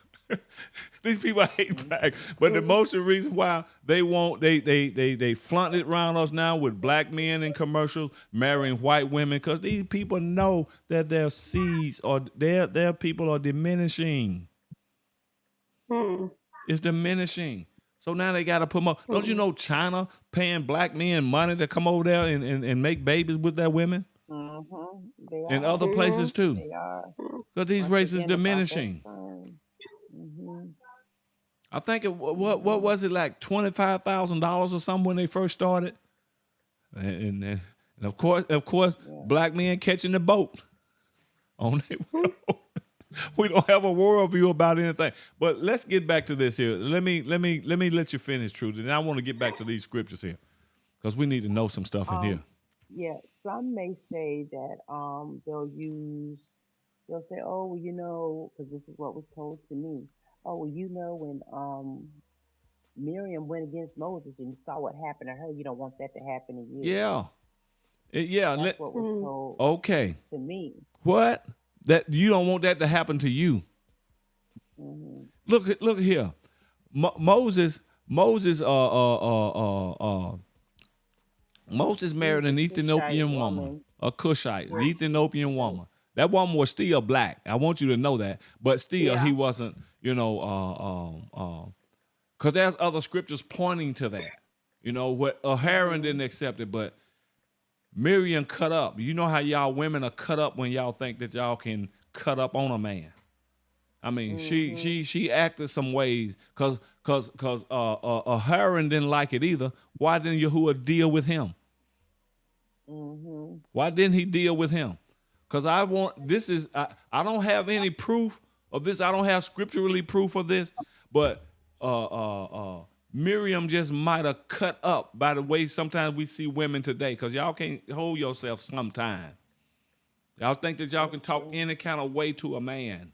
These people hate black, but the most of the reason why they flaunt it around us now with black men in commercials marrying white women, because these people know that their seeds or their people are diminishing. It's diminishing. So now they got to put more. Don't you know China paying black men money to come over there and make babies with their women? And other places too. They are. Because these races diminishing. I think what was it, like $25,000 or something when they first started, and of course black men catching the boat on it. We don't have a worldview about anything. But let's get back to this here. Let me let you finish, Truth, and I want to get back to these scriptures here because we need to know some stuff in here. Yeah, some may say that they'll say, oh, well, because this is what was told to me. Oh, well, when Miriam went against Moses and you saw what happened to her, you don't want that to happen to you. Yeah. That's what was told to me. What? That you don't want that to happen to you. Look here. Moses married an Ethiopian woman, a Cushite, an Ethiopian woman. That woman was still black. I want you to know that. But still, he wasn't, because there's other scriptures pointing to that. What Aaron didn't accept it, but Miriam cut up. You know how y'all women are cut up when y'all think that y'all can cut up on a man. I mean, she acted some ways because Aaron didn't like it either. Why didn't Yahuwah deal with him? Why didn't he deal with him? Because I don't have any proof of this. I don't have scripturally proof of this, but Miriam just might have cut up by the way sometimes we see women today, because y'all can't hold yourself sometimes. Y'all think that y'all can talk any kind of way to a man,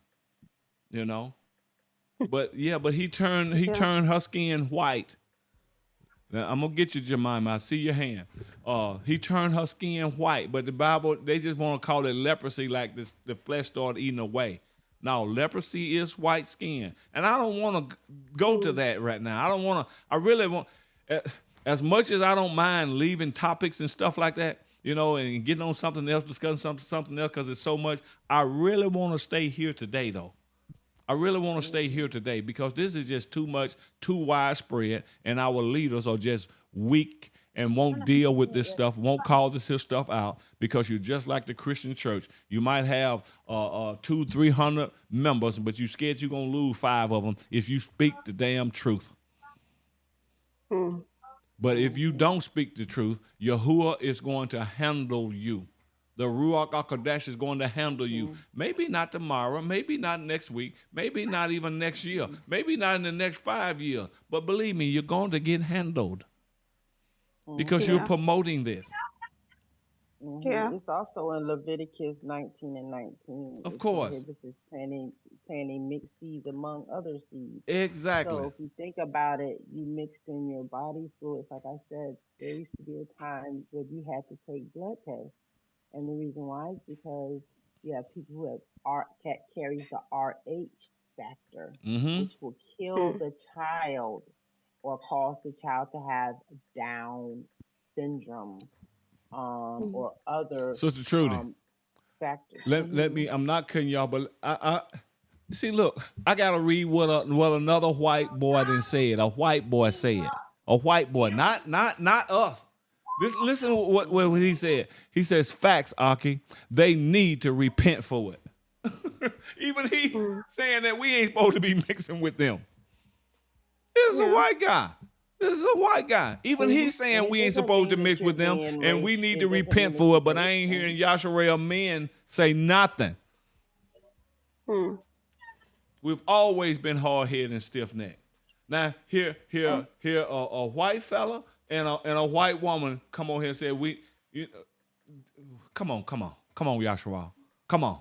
But he turned her skin white. Now, I'm gonna get you, Jemima. I see your hand. He turned her skin white, but the Bible, they just want to call it leprosy, like this, the flesh started eating away. No, leprosy is white skin, and I don't want to go to that right now. I don't want to. I really want, as much as I don't mind leaving topics and stuff like that, and getting on something else, discussing something else, because it's so much. I really want to stay here today, though. I really want to stay here today because this is just too much, too widespread, and our leaders are just weak and won't deal with this stuff, won't call this stuff out, because you're just like the Christian church. You might have 200-300 members, but you're scared you're going to lose 5 of them if you speak the damn truth. But if you don't speak the truth, Yahuwah is going to handle you. The Ruach HaKodesh is going to handle you. Maybe not tomorrow, maybe not next week, maybe not even next year, maybe not in the next 5 years. But believe me, you're going to get handled because you're promoting this. Yeah. It's also in Leviticus 19 and 19. Of course. This is planting mixed seeds among other seeds. Exactly. So if you think about it, you mix in your body fluids. Like I said, there used to be a time where you had to take blood tests. And the reason why is because you have people who have carries the RH factor, which will kill the child or cause the child to have Down syndrome or other Sister Trudy, factors. Let me. I'm not cutting y'all, but I see. Look, I gotta read what another white boy done said. A white boy said. A white boy, not us. Listen to what he said. He says, facts, Aki. They need to repent for it. Even he saying that we ain't supposed to be mixing with them. This is a white guy. Even he's saying we ain't supposed to mix with them, and we need to repent for it, but I ain't hearing Yasharal men say nothing. We've always been hard-headed and stiff-necked. Now, here, a white fella and a white woman come on here and say, come on, Yasharal. Come on.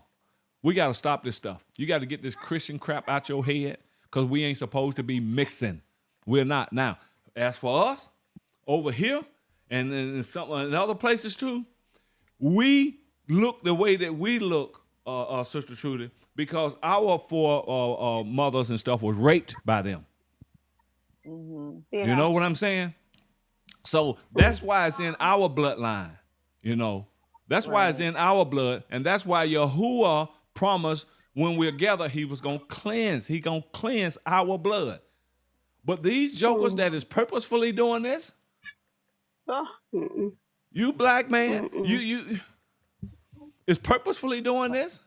We got to stop this stuff. You got to get this Christian crap out your head because we ain't supposed to be mixing. We're not. Now, as for us, over here and in other places too, we look the way that we look Sister Trudy, because our four mothers and stuff was raped by them. Mhm. You Yeah. know what I'm saying? So that's why it's in our bloodline. You know, that's why it's Right. in our blood, and that's why Yahuwah promised when we're gathered, he was gonna cleanse. He gonna cleanse our blood. But these jokers Mm. that is purposefully doing this, Oh, mm-mm, you black man, mm-mm, you is purposefully doing this.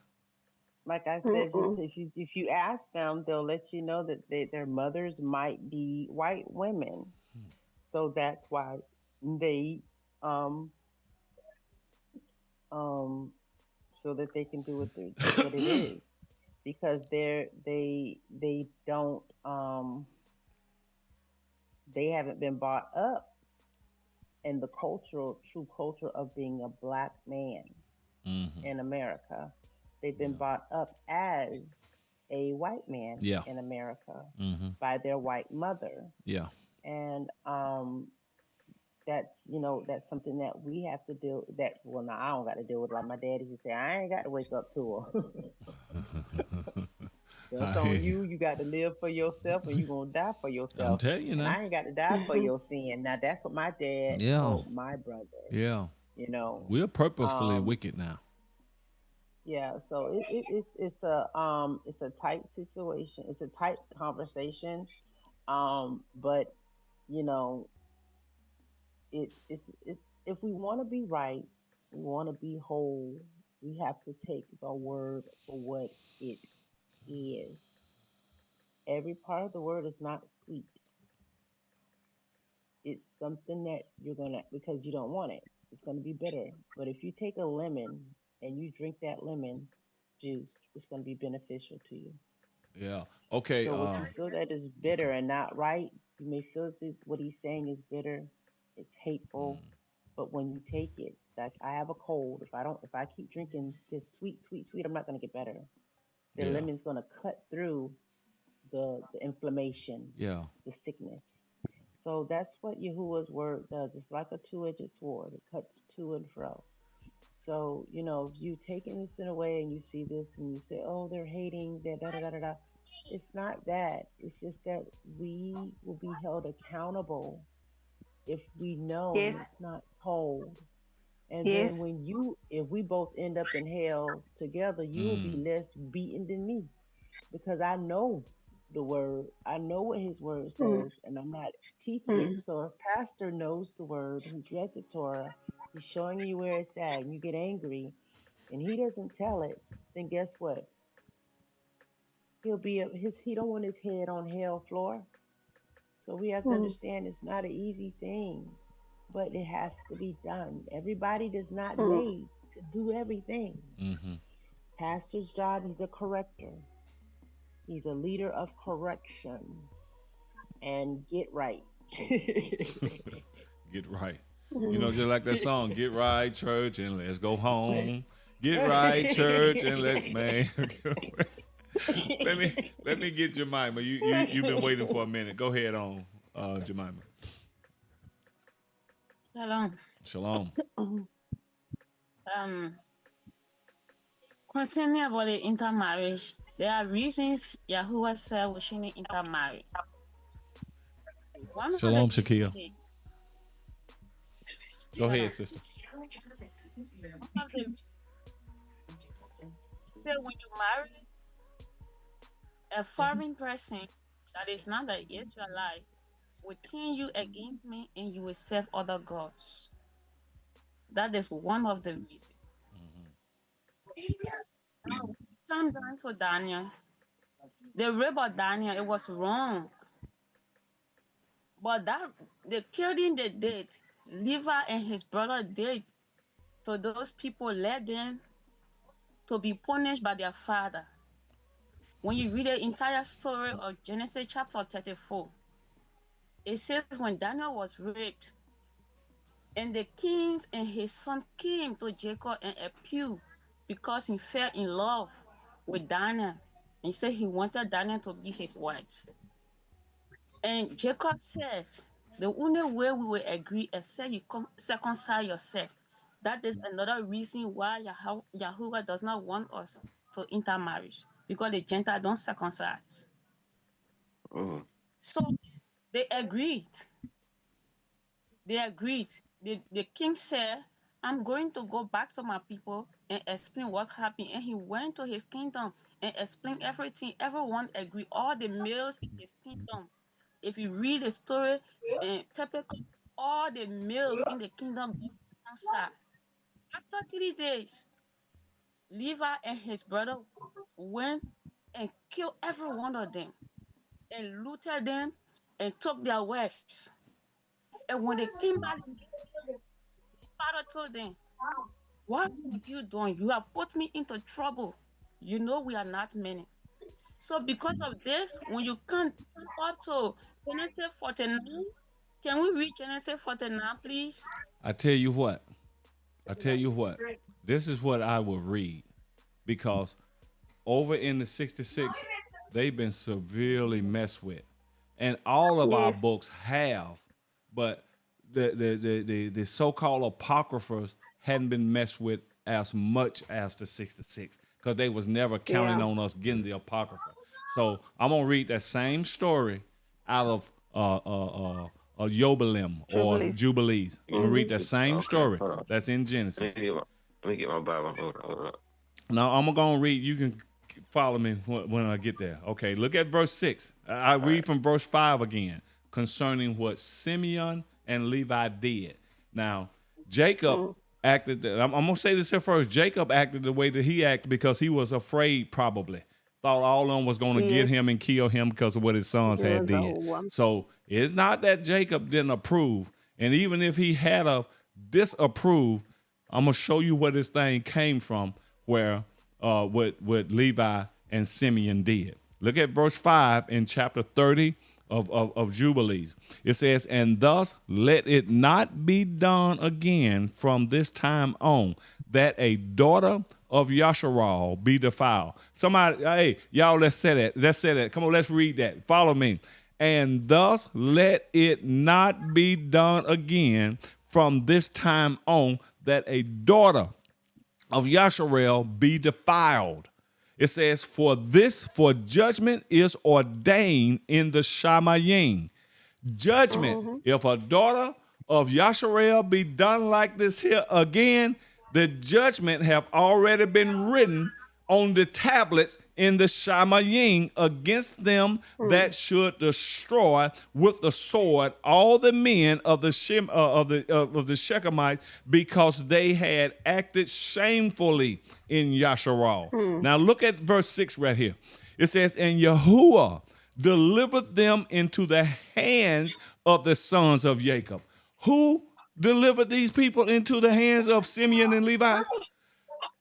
Like I said, mm-mm. if you ask them, they'll let you know that their mothers might be white women. So that's why they um um so that they can do what it is, because they don't they haven't been brought up in the true culture of being a black man in America. They've been brought up as a white man Yeah. in America Mm-hmm. by their white mother. Yeah. And that's something that we have to deal that well now I don't got to deal with, like my daddy used to say, I ain't got to wake up to her. That's I hear on you. you. You got to live for yourself and you're gonna die for I'm yourself. telling you And now. I ain't got to die for your sin. Now that's what my dad Yeah. told my brother, Yeah. you know. We're purposefully Um wicked now. yeah, so it's a tight situation. It's a tight conversation. But you know, it's if we want to be right, we want to be whole, we have to take the word for what it is. Every part of the word is not sweet. It's something that you're gonna, because you don't want it, it's gonna be bitter. But if you take a lemon and you drink that lemon juice, it's gonna be beneficial to you. Yeah. Okay. So what you feel that is bitter Okay. and not right, you may feel that what he's saying is bitter, it's hateful, but when you take it, like I have a cold, if I keep drinking just sweet, sweet, sweet, I'm not gonna get better. The Yeah. lemon's gonna cut through the inflammation, Yeah. the sickness. So that's what Yahuwah's word does. It's like a two-edged sword. It cuts to and fro. So, if you taking this in a way and you see this and you say, oh, they're hating, they're da da da da da. It's not that. It's just that we will be held accountable if we know and Yes. it's not told. And then Yes. if we both end up in hell together, you will be Mm. less beaten than me, because I know the word. I know what his word Mm, says, and I'm not teaching it. mm, So if pastor knows the word, he's read the Torah, he's showing you where it's at, and you get angry, and he doesn't tell it, then guess what? He don't want his head on hell floor. So we have to mm, understand it's not an easy thing, but it has to be done. Everybody does not mm. made to do everything. Mm-hmm. Pastor's job, he's a corrector. He's a leader of correction and get right. Get right. You know, Mm. just like that song, "Get right, church, and let's go home." Get right, church, and let man. let me get Jemima. You've been waiting for a minute. Go ahead on, Jemima. Shalom. Shalom. Mm. Um, Concerning about the intermarriage, there are reasons Yahuwah said we shouldn't intermarry. One of the Shalom, reasons Shakia. is Go ahead, Shalom. sister. One of the say when you marry a foreign person that is not an Israelite will turn you against me and you will serve other gods. That is one of the reasons. Now, when it comes down to Daniel, the rape of Daniel, it was wrong. But that the killing they did, Levi and his brother did to those people led them to be punished by their father. When you read the entire story of Genesis chapter 34, it says when Daniel was raped, and the kings and his son came to Jacob and appealed because he fell in love with Daniel. And he said he wanted Daniel to be his wife. And Jacob said, the only way we will agree is say you circumcise yourself That is another reason why Yahuwah does not want us to intermarriage, because the Gentiles don't circumcise. Mm. So they agreed. They agreed. The king said, I'm going to go back to my people and explain what happened. And he went to his kingdom and explained everything. Everyone agreed. All the males in his kingdom. If you read the story, typically all the males in the kingdom got circumcised. After 3 days, Levi and his brother went and killed every one of them and looted them and took their wives. And when they came back, father told them, what have you done? You have put me into trouble. You know we are not many. So because of this, when you come up to Genesis 49, can we read Genesis 49, please? I tell you what. I tell you what. This is what I will read because over in the 66, they've been severely messed with, and all of our Yes. books have, but the so-called apocryphers hadn't been messed with as much as the 66 because they was never counting Yeah. on us getting the apocrypha. So I'm gonna read that same story out of Yobelim or Jubilee. Jubilees. I'm gonna read that same Okay, story hold on. that's in Let Genesis. me get my Bible. Hold on. Now I'm gonna read. You can follow me when I get there. Okay, look at verse 6. I read from verse 5 again concerning what Simeon and Levi did. Now Jacob acted. I'm gonna say this here first. Jacob acted the way that he acted because he was afraid, probably thought all of them was gonna get Yes. him and kill him because of what his sons It had was did. a one. So it's not that Jacob didn't approve, and even if he had a disapproved, I'm gonna show you where this thing came from, where what Levi and Simeon did. Look at verse 5 in chapter 30 of Jubilees. It says, and thus let it not be done again from this time on, that a daughter of Yasharal be defiled. Somebody, hey, y'all, let's say that. Let's say that. Come on, let's read that. Follow me. And thus let it not be done again from this time on, that a daughter of Yasharal be defiled. It says, for judgment is ordained in the Shamayim. Judgment, if a daughter of Yasharal be done like this here again, the judgment have already been written on the tablets in the Shamayim against them that should destroy with the sword all the men of the Shechemites, because they had acted shamefully in Yasharal. Now look at verse 6 right here. It says, and Yahuwah delivered them into the hands of the sons of Jacob. Who delivered these people into the hands of Simeon and Levi?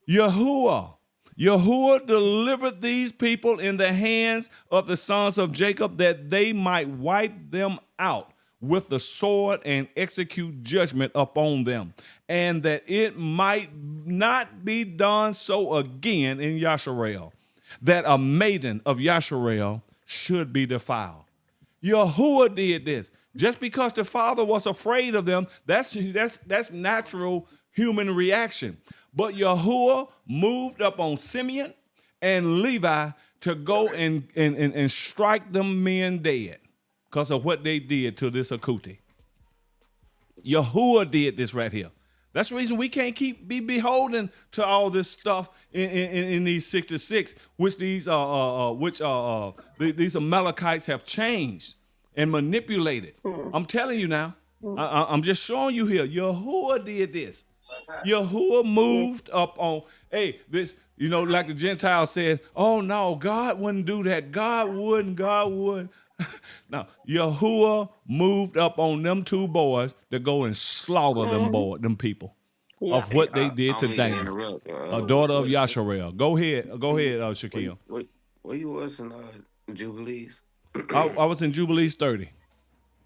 Yahuwah. Yahuwah delivered these people in the hands of the sons of Jacob, that they might wipe them out with the sword and execute judgment upon them, and that it might not be done so again in Yasharal, that a maiden of Yasharal should be defiled. Yahuwah did this. Just because the father was afraid of them, that's natural human reaction. But Yahuwah moved up on Simeon and Levi to go and strike them men dead because of what they did to this Akuti. Yahuwah did this right here. That's the reason we can't be beholden to all this stuff in these 66, which these Amalekites have changed and manipulated. I'm telling you now. I'm just showing you here. Yahuwah did this. Yahuwah moved up on, hey, this, like the Gentile says, oh no, God wouldn't do that. God wouldn't. Now, Yahuwah moved up on them two boys to go and slaughter them people of what they did to Dana, a daughter of Yasharal. Go ahead, Shaquille. Where you was in Jubilees? I was in Jubilees 30.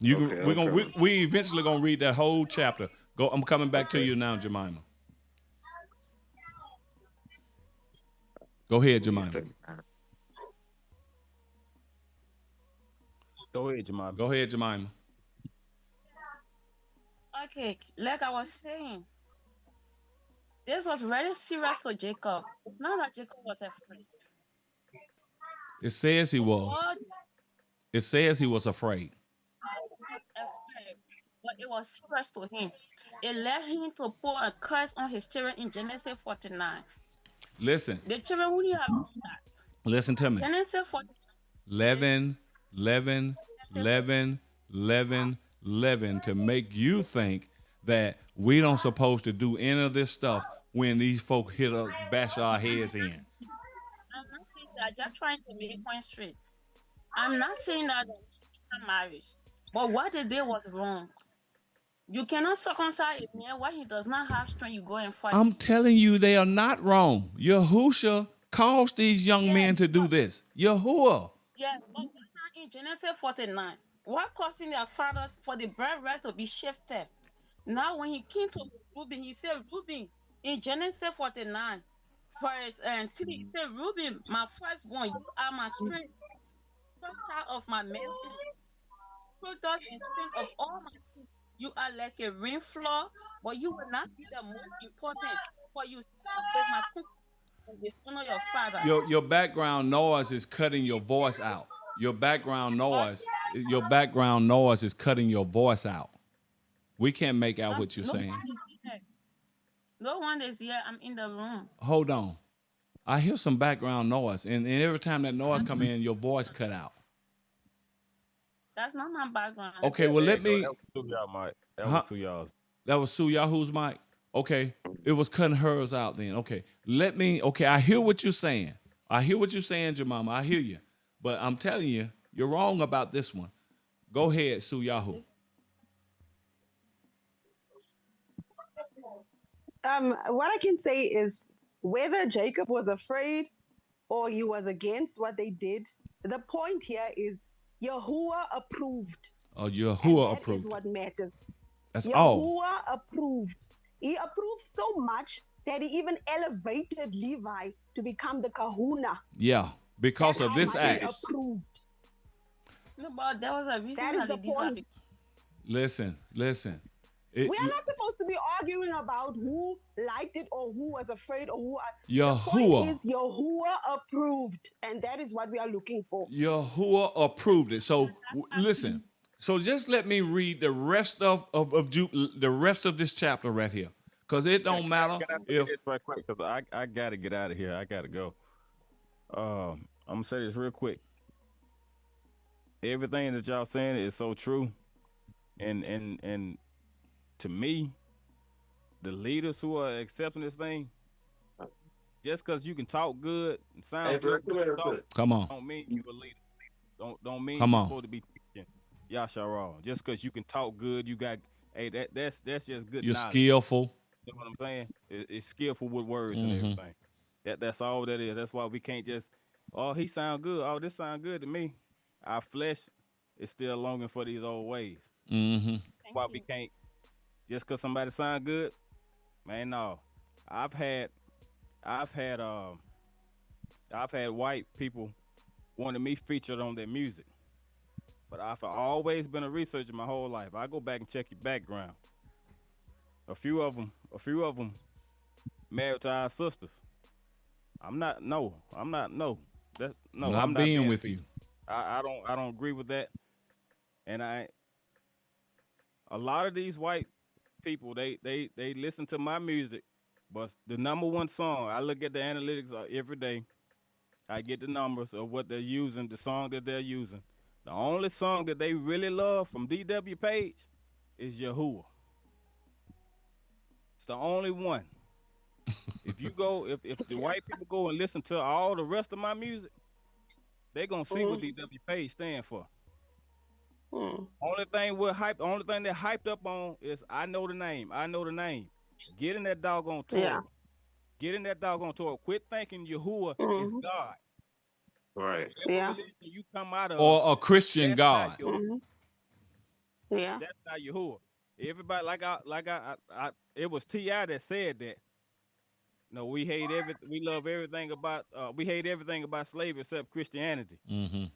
Okay. We eventually gonna read that whole chapter. I'm coming back to you now, Jemima. Go ahead, Jemima. Go ahead, Jemima. Go ahead, Jemima. Okay, like I was saying, This was very serious to Jacob. It's not that Jacob was afraid. It says he was. God It says he was afraid. was afraid, but it was serious to him. It led him to put a curse on his children in Genesis 49. Listen, The children who have that. listen to me. Genesis 49 is 11, 11, Genesis 11, 11, 11 to make you think that we don't supposed to do any of this stuff when these folk hit us, bash our heads in. I'm not saying that, just trying to make point straight. I'm not saying that marriage, but what they did was wrong. You cannot circumcise a man while he does not have strength. You go and fight. I'm telling you, they are not wrong. Yahusha caused these young men to do this. Yahuwah. Yeah, but in Genesis 49, what causing their father for the birthright to be shifted? Now, when he came to Reuben, he said, Reuben, in Genesis 49, verse 3, he said, Reuben, my firstborn, you are my strength, first child of my manhood, product and strength of all my seed. You are like a rain floor, but you will not be the most important, for you sleep with my cookie and dishonor your father. Your background noise is cutting your voice out. Your background noise is cutting your voice out. We can't make out what you're saying. No one is here. I'm in the room. Hold on. I hear some background noise, and every time that noise come in, your voice cut out. That's not my background. Okay, well let me. That was Sue y'all, Mike. That was Sue y'all's. That was Sue Yahoo's mic. Okay, it was cutting hers out then. Okay, let me. Okay, I hear what you're saying. I hear what you're saying, Jemima. I hear you, but I'm telling you, you're wrong about this one. Go ahead, Sue Yahoo. What I can say is whether Jacob was afraid or he was against what they did, the point here is Yahuwah approved. Oh, Yahuwah approved. That is what matters. That's Yahuwah all. approved. He approved so much that he even elevated Levi to become the kahuna. Yeah, because of this act. Approved. No, but there was a reason that is the point. Listen. We are not supposed to be arguing about who liked it or who was afraid or who. Yahuwah. The point is Yahuwah approved, and that is what we are looking for. Yahuwah approved it. So listen. So just let me read the rest of the rest of this chapter right here, because it don't matter if. Right quick, because I gotta get out of here. I gotta go. I'm gonna say this real quick. Everything that y'all saying is so true, and to me, the leaders who are accepting this thing, just because you can talk good and sound good, come on, don't mean you a leader. Don't mean come you're on. supposed to be teaching Yasharal. Just because you can talk good, you got that's just good. You're knowledge. skillful. You know what I'm saying? It's skillful with words and everything. That's all that is. That's why we can't just, oh, he sound good. Oh, this sound good to me. Our flesh is still longing for these old ways. Why we can't, just because somebody sound good, man, no. I've had white people wanted me featured on their music. But I've always been a researcher my whole life. I go back and check your background. A few of them married to our sisters. I'm not being with you. I don't agree with that. And a lot of these white people, they listen to my music, but the number one song, I look at the analytics every day. I get the numbers of what they're using, the song that they're using. The only song that they really love from DW Page is Yahuwah. It's the only one. If the white people go and listen to all the rest of my music, they're gonna see what DW Page stand for. Only thing they're hyped up on is I know the name. Get in that doggone Torah. Yeah. Get in that doggone Torah. Quit thinking Yahuwah is God. Right. Yeah. You come out of or a Christian God. Yeah. That's not Yahuwah. Everybody it was T.I. that said that. No, we hate everything. We love everything about. We hate everything about slavery except Christianity. And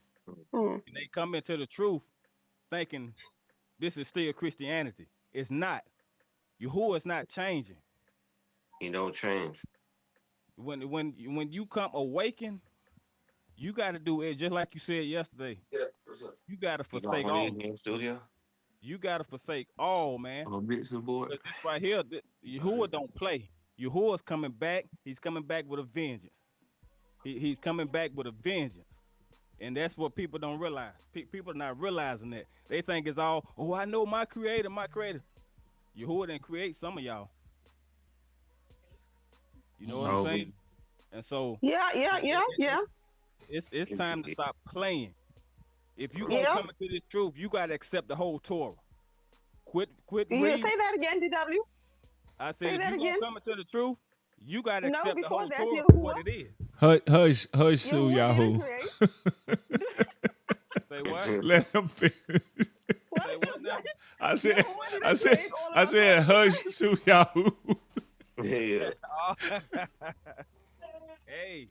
they come into the truth, thinking this is still Christianity. It's not. Yahuwah is not changing. He don't change. When you come awaken, you got to do it just like you said yesterday. Yeah. What's up? You got to You got forsake one all. in the studio? You got to forsake all, man. On a mixing board? Because this right here, Yahuwah don't play. Yahuwah's coming back. He's coming back with a vengeance. He's coming back with a vengeance. And that's what people don't realize. People are not realizing that. They think it's all, oh, I know my creator, my creator. Yahuwah didn't create some of y'all. You know what I'm saying? And so Yeah. it's time to stop playing. If you gonna come into this truth, you gotta accept the whole Torah. Quit You reading. say that again, DW. I said if you gonna come into the truth, you gotta No, accept the before whole that, Torah you for what it is. Hush, Sue Yahoo. Say what? Let him finish. Say what now? I said, hush, Sue Yahoo. Yeah. Hey,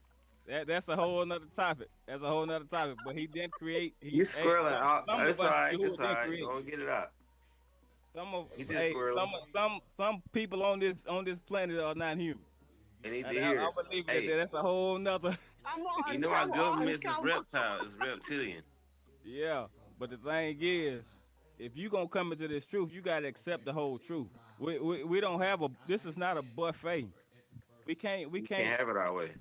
that's a whole nother topic. That's a whole nother topic. But he didn't create. You squirreling out. It's all right. Yahuwah It's all didn't right. create. Don't get it out. He's just Hey, squirreling. some people on this planet are not human. And he I did. believe Hey, that. That's a whole nother. you know our government is reptile. It's reptilian. Yeah, but the thing is, if you gonna come into this truth, you gotta accept the whole truth. We don't have a. This is not a buffet. We can't. Can't have it our way.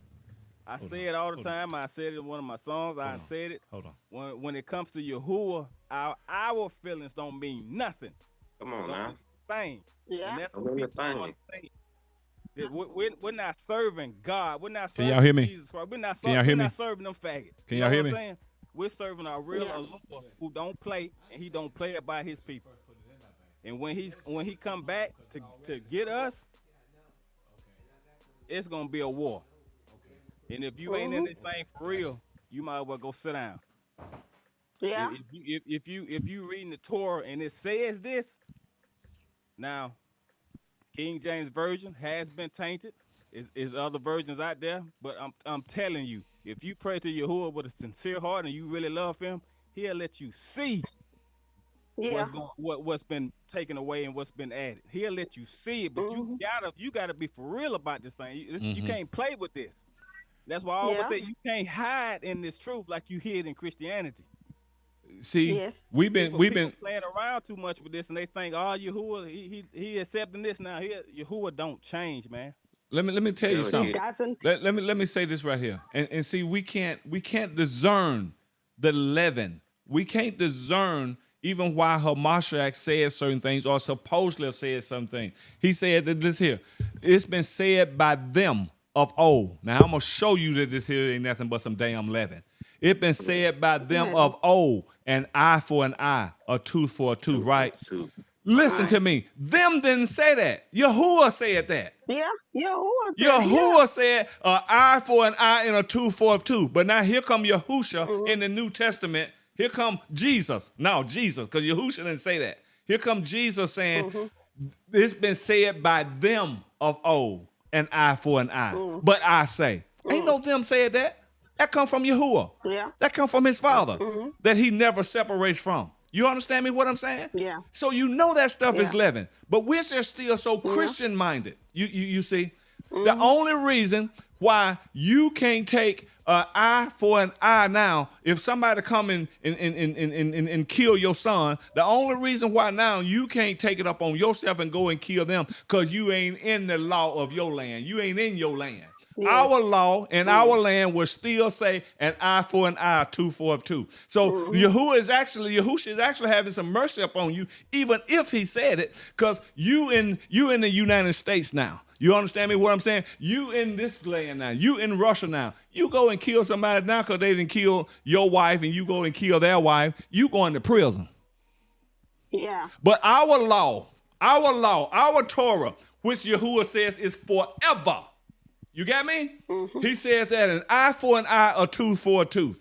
I say it all the time. I said it in one of my songs. I said it. Hold on. When it comes to Yahuwah, our feelings don't mean nothing. Come on now. Thing. Yeah. And that's I'm what in the people don't thing. understand. We're not serving God. We're not Can serving y'all hear me? Jesus Christ. We're not Can y'all hear me? serving them faggots. Can You y'all know hear what me? I'm saying? We're serving our real Allah who don't play, and he don't play it by his people. And when he come back to get us, it's gonna be a war. And if you ain't in this thing for real, you might as well go sit down. Yeah. If you reading the Torah and it says this, now King James Version has been tainted. Is other versions out there, but I'm telling you, if you pray to Yahuwah with a sincere heart and you really love him, he'll let you see what's been taken away and what's been added. He'll let you see it, but you gotta be for real about this thing. You can't play with this. That's why I always say you can't hide in this truth like you hid in Christianity. See, we've been playing around too much with this, and they think, oh, Yahuwah, he accepting this now. Yahuwah don't change, man. Let me tell you something. Let me say this right here, and see, we can't discern the leaven. We can't discern even why Hamashiach said certain things or supposedly have said something. He said that this here, it's been said by them of old. Now I'm gonna show you that this here ain't nothing but some damn leaven. It been said by them of old, an eye for an eye, a tooth for a tooth, right? Listen to me. Them didn't say that. Yahuwah said that. Yeah, Yahuwah said an eye for an eye and a tooth for a tooth. But now here come Yahusha in the New Testament. Here come Jesus. No, Jesus, because Yahusha didn't say that. Here come Jesus saying, it's been said by them of old, an eye for an eye. But I say, ain't no them said that. That come from Yahuwah. Yeah. That come from his Father that he never separates from. You understand me what I'm saying? Yeah. So you know that stuff is leaven, but we're just still so Christian minded. You see, the only reason why you can't take an eye for an eye now, if somebody come and kill your son, the only reason why now you can't take it up on yourself and go and kill them because you ain't in the law of your land. You ain't in your land. Our law and our land will still say an eye for an eye, tooth for a tooth. So Yahushua is actually having some mercy upon you, even if he said it, because you in the United States now. You understand me what I'm saying? You in this land now. You in Russia now. You go and kill somebody now because they didn't kill your wife and you go and kill their wife. You going to prison. Yeah. But our law, our Torah, which Yahuwah says is forever. You got me? He says that an eye for an eye, a tooth for a tooth.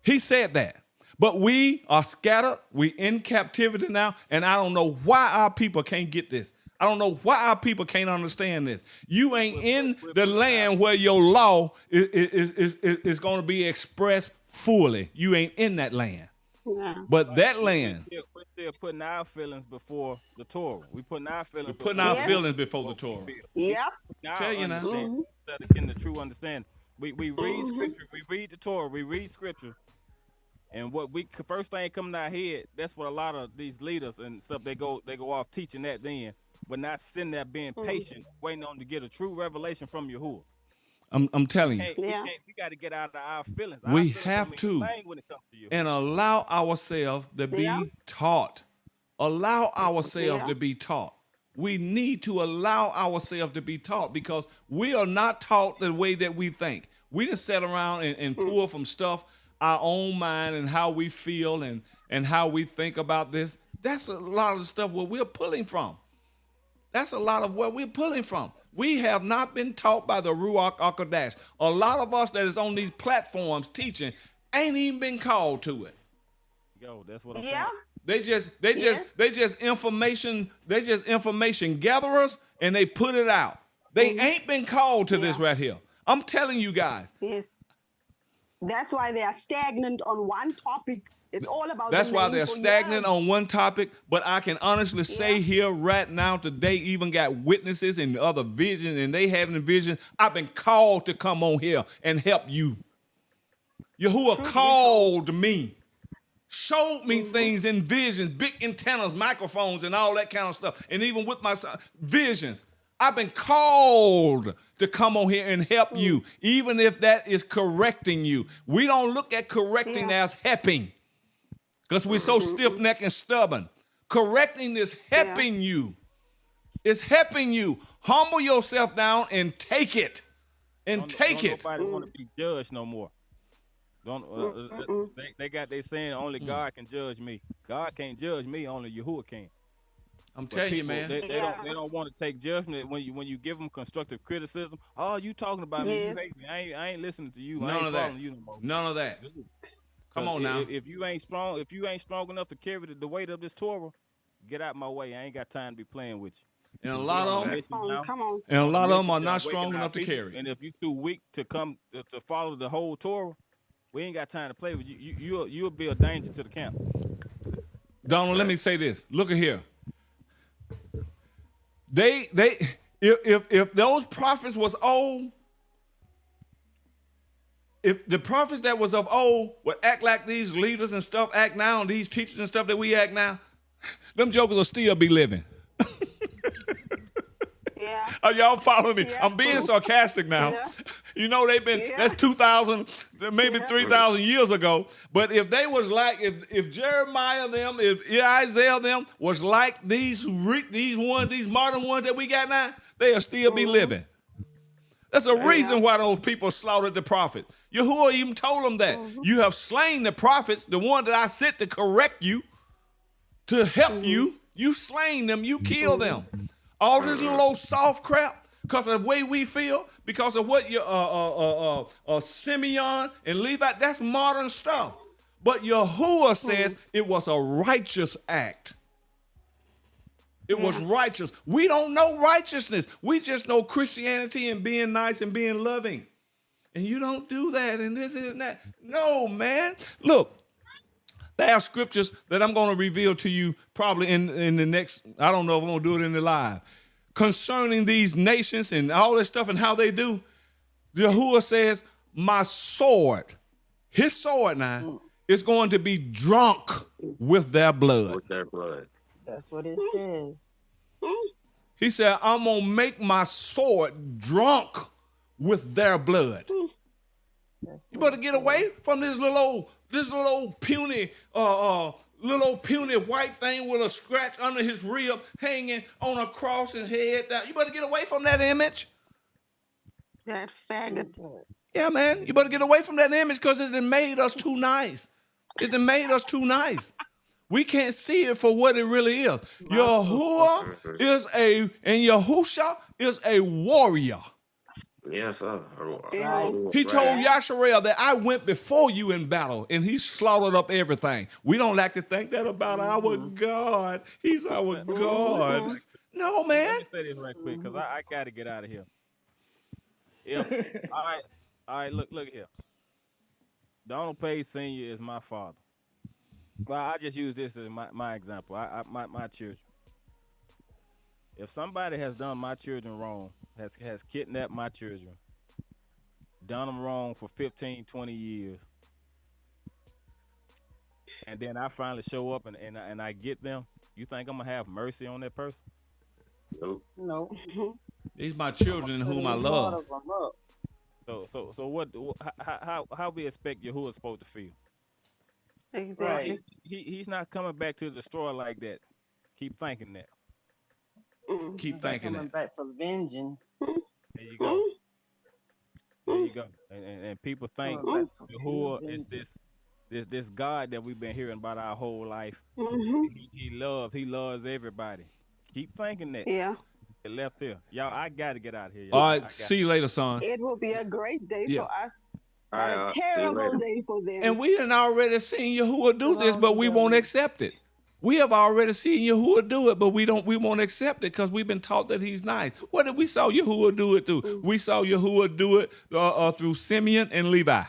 He said that. But we are scattered. We in captivity now. And I don't know why our people can't get this. I don't know why our people can't understand this. You ain't in the land where your law is going to be expressed fully. You ain't in that land. Yeah. But that land. We're still putting our feelings before the Torah. We putting our We're feelings putting before our Yes. feelings before the what we Torah. feel. Yep. Now Tell you now. understand Mhm. instead of getting the true understanding. We read Mhm. scripture, we read the Torah, we read scripture, and what we first thing coming to our head, that's what a lot of these leaders and stuff they go off teaching that then, but not sitting there being patient, waiting on to get a true revelation from Yahuwah. I'm telling you, Yeah. We got to get out of our feelings. Our we feelings don't have mean to a thing when it comes to and Yahuwah. allow ourselves to Yeah. be taught. Allow ourselves Yeah. to be taught. We need to allow ourselves to be taught because we are not taught the way that we think. We just sit around and pull from stuff, our own mind and how we feel and how we think about this. That's a lot of the stuff where we're pulling from. That's a lot of where we're pulling from. We have not been taught by the Ruach HaKodesh. A lot of us that is on these platforms teaching ain't even been called to it. Yo, that's what I'm Yeah. saying. They just information gatherers and they put it out. They ain't been called to this Yeah. right here. I'm telling you guys. Yes. That's why they are stagnant on one topic. It's all about That's the why name they're for stagnant years. on one topic. But I can honestly say here right now today, even got witnesses and other vision, and they having a vision. I've been called to come on here and help you. Yahuwah called me, showed me things in visions, big antennas, microphones, and all that kind of stuff. And even with my son, visions. I've been called to come on here and help you, even if that is correcting you. We don't look at correcting as helping because we're so stiff-necked and stubborn. Correcting is helping you. It's helping you. Humble yourself down and take it. Don't nobody want to be judged no more. They got they saying only God can judge me. God can't judge me. Only Yahuwah can. I'm But telling you, people, man. they don't want to take judgment when you give them constructive criticism. Oh, you talking about me? You Yes. hate me? I ain't listening to you. I None ain't of that. following you no more. None of that. Dude, Come 'cause on now. If you ain't strong enough to carry the weight of this Torah, get out my way. I ain't got time to be playing with you. And a lot of them, Come on. and a lot of them are Message not waking strong our enough to people, carry. And if you too weak to come to follow the whole Torah, we ain't got time to play with you. You'll be a danger to the camp. Donald, let me say this. Look at here. If those prophets was old, if the prophets that was of old would act like these leaders and stuff act now, and these teachers and stuff that we act now, them jokers will still be living. Yeah. Are y'all following me? Yeah. I'm being sarcastic now. Yeah. You know they've been that's 2,000, maybe 3,000 years ago. But if they was like if Jeremiah them, if Isaiah them was like these modern ones that we got now, they'll still be living. That's a reason why those people slaughtered the prophets. Yahuwah even told them that. You have slain the prophets, the one that I sent to correct you, to help you. You slain them, you kill them. All this little old soft crap, because of the way we feel, because of what your Simeon and Levi, that's modern stuff. But Yahuwah says it was a righteous act. It was righteous. We don't know righteousness. We just know Christianity and being nice and being loving. And you don't do that and this and that. No, man. Look, there are scriptures that I'm going to reveal to you probably in the next, I don't know if I'm going to do it in the live, concerning these nations and all this stuff and how they do. Yahuwah says, my sword, his sword now, is going to be drunk with their blood. With their blood. That's what it says. He said, I'm going to make my sword drunk with their blood. You better get away from this little old puny white thing with a scratch under his rib hanging on a cross and head down. You better get away from that image. That faggot. Yeah, man. You better get away from that image because it's made us too nice. It's made us too nice. We can't see it for what it really is. Yahuwah and Yahusha is a warrior. Yes, sir. He told Yasharal that I went before you in battle, and he slaughtered up everything. We don't like to think that about our God. He's our God. No, man. Let me say this right quick, because I got to get out of here. All right, look here. Donald Page Sr. is my father. Well, I just use this as my example. My children. If somebody has done my children wrong, has kidnapped my children, done them wrong for 15, 20 years, and then I finally show up and I get them, you think I'm gonna have mercy on that person? Nope. No, These my children put whom a I lot love. of them up. So what? How we expect Yahuwah supposed to feel? Right. Exactly. He's not coming back to destroy like that. Keep thinking that. Mm. Keep He's not thinking coming that. back for vengeance. There you go. Mm. There Mm. you go. And people think Coming back for pure Yahuwah is vengeance. this God that we've been hearing about our whole life. Mm-hmm. He loves everybody. Keep thinking that. Yeah. Get left here. Y'all, I gotta get out of here, All y'all. I right, got see you later, son. It will be a great day Yeah. for us, All but right, a see you terrible later. day for them. And we done already seen Yahuwah do this, Shalom, but we won't brother. accept it. We have already seen Yahuwah do it, but we won't accept it because we've been taught that he's nice. What did we saw Yahuwah do it through? We saw Yahuwah do it through Simeon and Levi,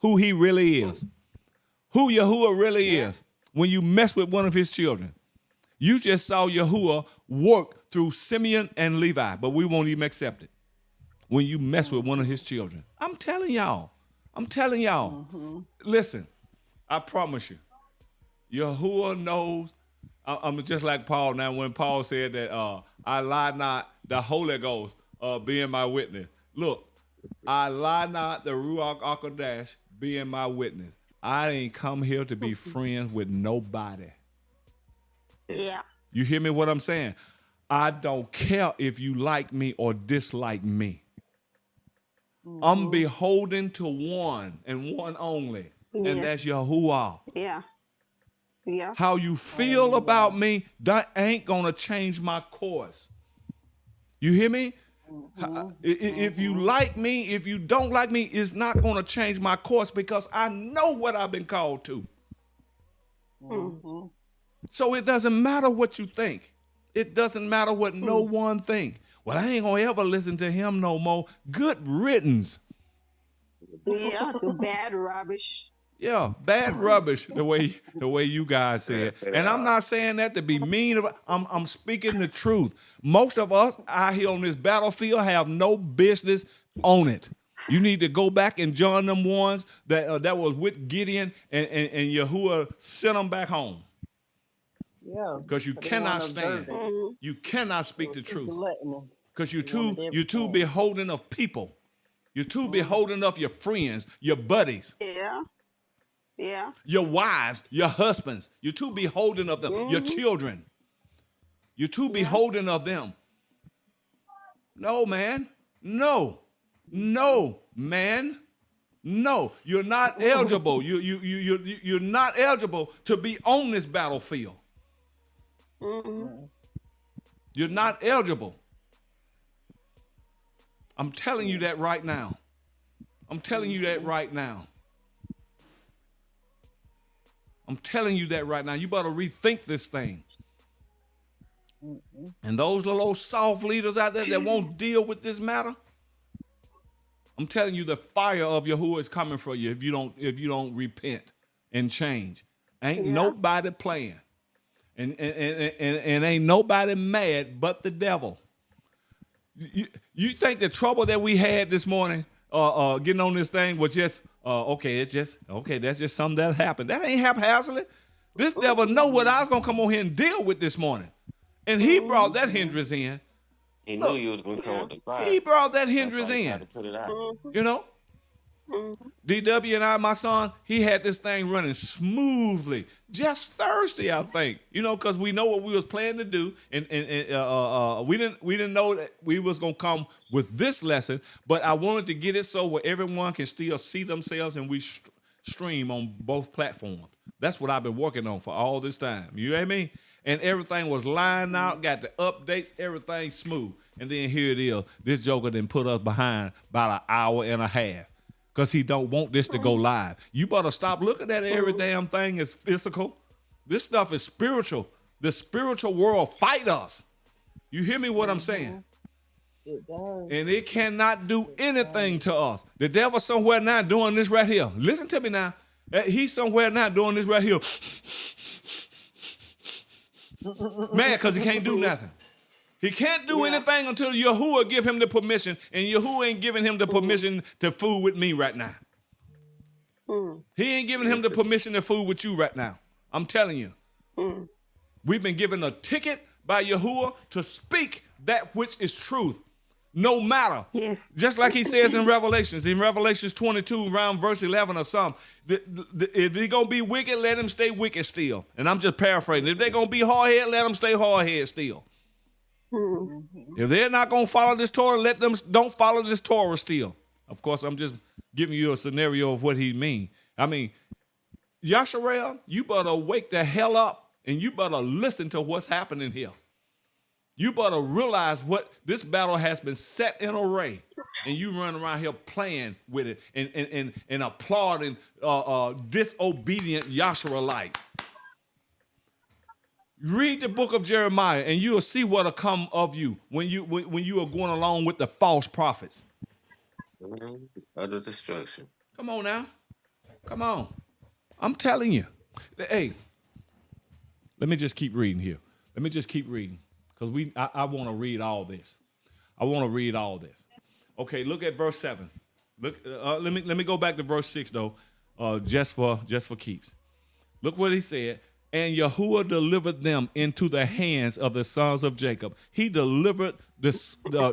who he really is. Who Yahuwah really is. When you mess with one of his children, you just saw Yahuwah work through Simeon and Levi, but we won't even accept it. When you mess with one of his children, I'm telling y'all. Listen, I promise you, Yahuwah knows. I'm just like Paul now. When Paul said that I lie not, the Holy Ghost being my witness. Look, I lie not, the Ruach Hakodesh being my witness. I ain't come here to be friends with nobody. Yeah. You hear me what I'm saying? I don't care if you like me or dislike me. I'm beholden to one and one only, and Yeah. that's Yahuwah. Yeah. Yeah. How you feel about me, that ain't gonna change my course. You hear me? If you like me, if you don't like me, it's not gonna change my course because I know what I've been called to. So it doesn't matter what you think. It doesn't matter what no one think. Well, I ain't gonna ever listen to him no more. Good riddance. Yeah. To bad rubbish. Yeah, bad rubbish. The way you guys say it, and I'm not saying that to be mean. I'm speaking the truth. Most of us out here on this battlefield have no business on it. You need to go back and join them ones that was with Gideon and Yahuwah sent them back home Yeah. because you But they cannot wanna observe stand. it. You cannot speak the It's truth gluttony. because They want it you're too everything. beholden of people. You're too beholden of your friends, your buddies. Yeah. Yeah. Your wives, your husbands, you're too beholden of them. Your children, you're too beholden of them. No, man. No, man. No, you're not eligible. You're not eligible to be on this battlefield. You're not eligible. I'm telling you that right now. I'm telling you that right now. I'm telling you that right now. You better rethink this thing. And those little old soft leaders out there that won't deal with this matter, I'm telling you, the fire of Yahuwah is coming for you if you don't repent and change. Ain't nobody playing, and ain't nobody mad but the devil. You think the trouble that we had this morning, getting on this thing was just okay? That's just something that happened. That ain't haphazardly. This devil know what I was gonna come on here and deal with this morning, and he brought that hindrance in. He Look, knew you was gonna come with the fire. He brought that That's hindrance why he in. tried to put it out. You know, DW and I, my son, he had this thing running smoothly. Just Thursday, I think. You know, because we know what we was planning to do, and we didn't know that we was gonna come with this lesson, but I wanted to get it so where everyone can still see themselves, and we stream on both platforms. That's what I've been working on for all this time. You know what I mean? And everything was lined out, got the updates, everything smooth. And then here it is. This joker then put us behind about an hour and a half because he don't want this to go live. You better stop looking at every damn thing as physical. This stuff is spiritual. The spiritual world fight us. You hear me what I'm saying? It does. And it cannot do anything to us. The devil somewhere now doing this right here. Listen to me now. He's somewhere now doing this right here. Mad because he can't do nothing. He can't do anything until Yahuwah give him the permission, and Yahuwah ain't giving him the permission to fool with me right now. He ain't giving him the permission to fool with you right now. I'm telling you. We've been given a ticket by Yahuwah to speak that which is truth, no matter. Yes. Just like he says in Revelations 22, around verse 11 or something. If they're going to be wicked, let them stay wicked still. And I'm just paraphrasing. If they're going to be hard-headed, let them stay hard-headed still. If they're not going to follow this Torah, let them don't follow this Torah still. Of course, I'm just giving you a scenario of what he means. I mean, Yasharal, you better wake the hell up and you better listen to what's happening here. You better realize what this battle has been set in array, and you run around here playing with it and applauding disobedient Yasharalites. Read the book of Jeremiah, and you'll see what'll come of you when you are going along with the false prophets. Utter destruction. Come on now. Come on. I'm telling you. Hey, let me just keep reading here. Let me just keep reading. Because I want to read all this. I want to read all this. Okay, look at verse 7. Look, let me go back to verse 6 though, just for keeps. Look what he said. And Yahuwah delivered them into the hands of the sons of Jacob. He delivered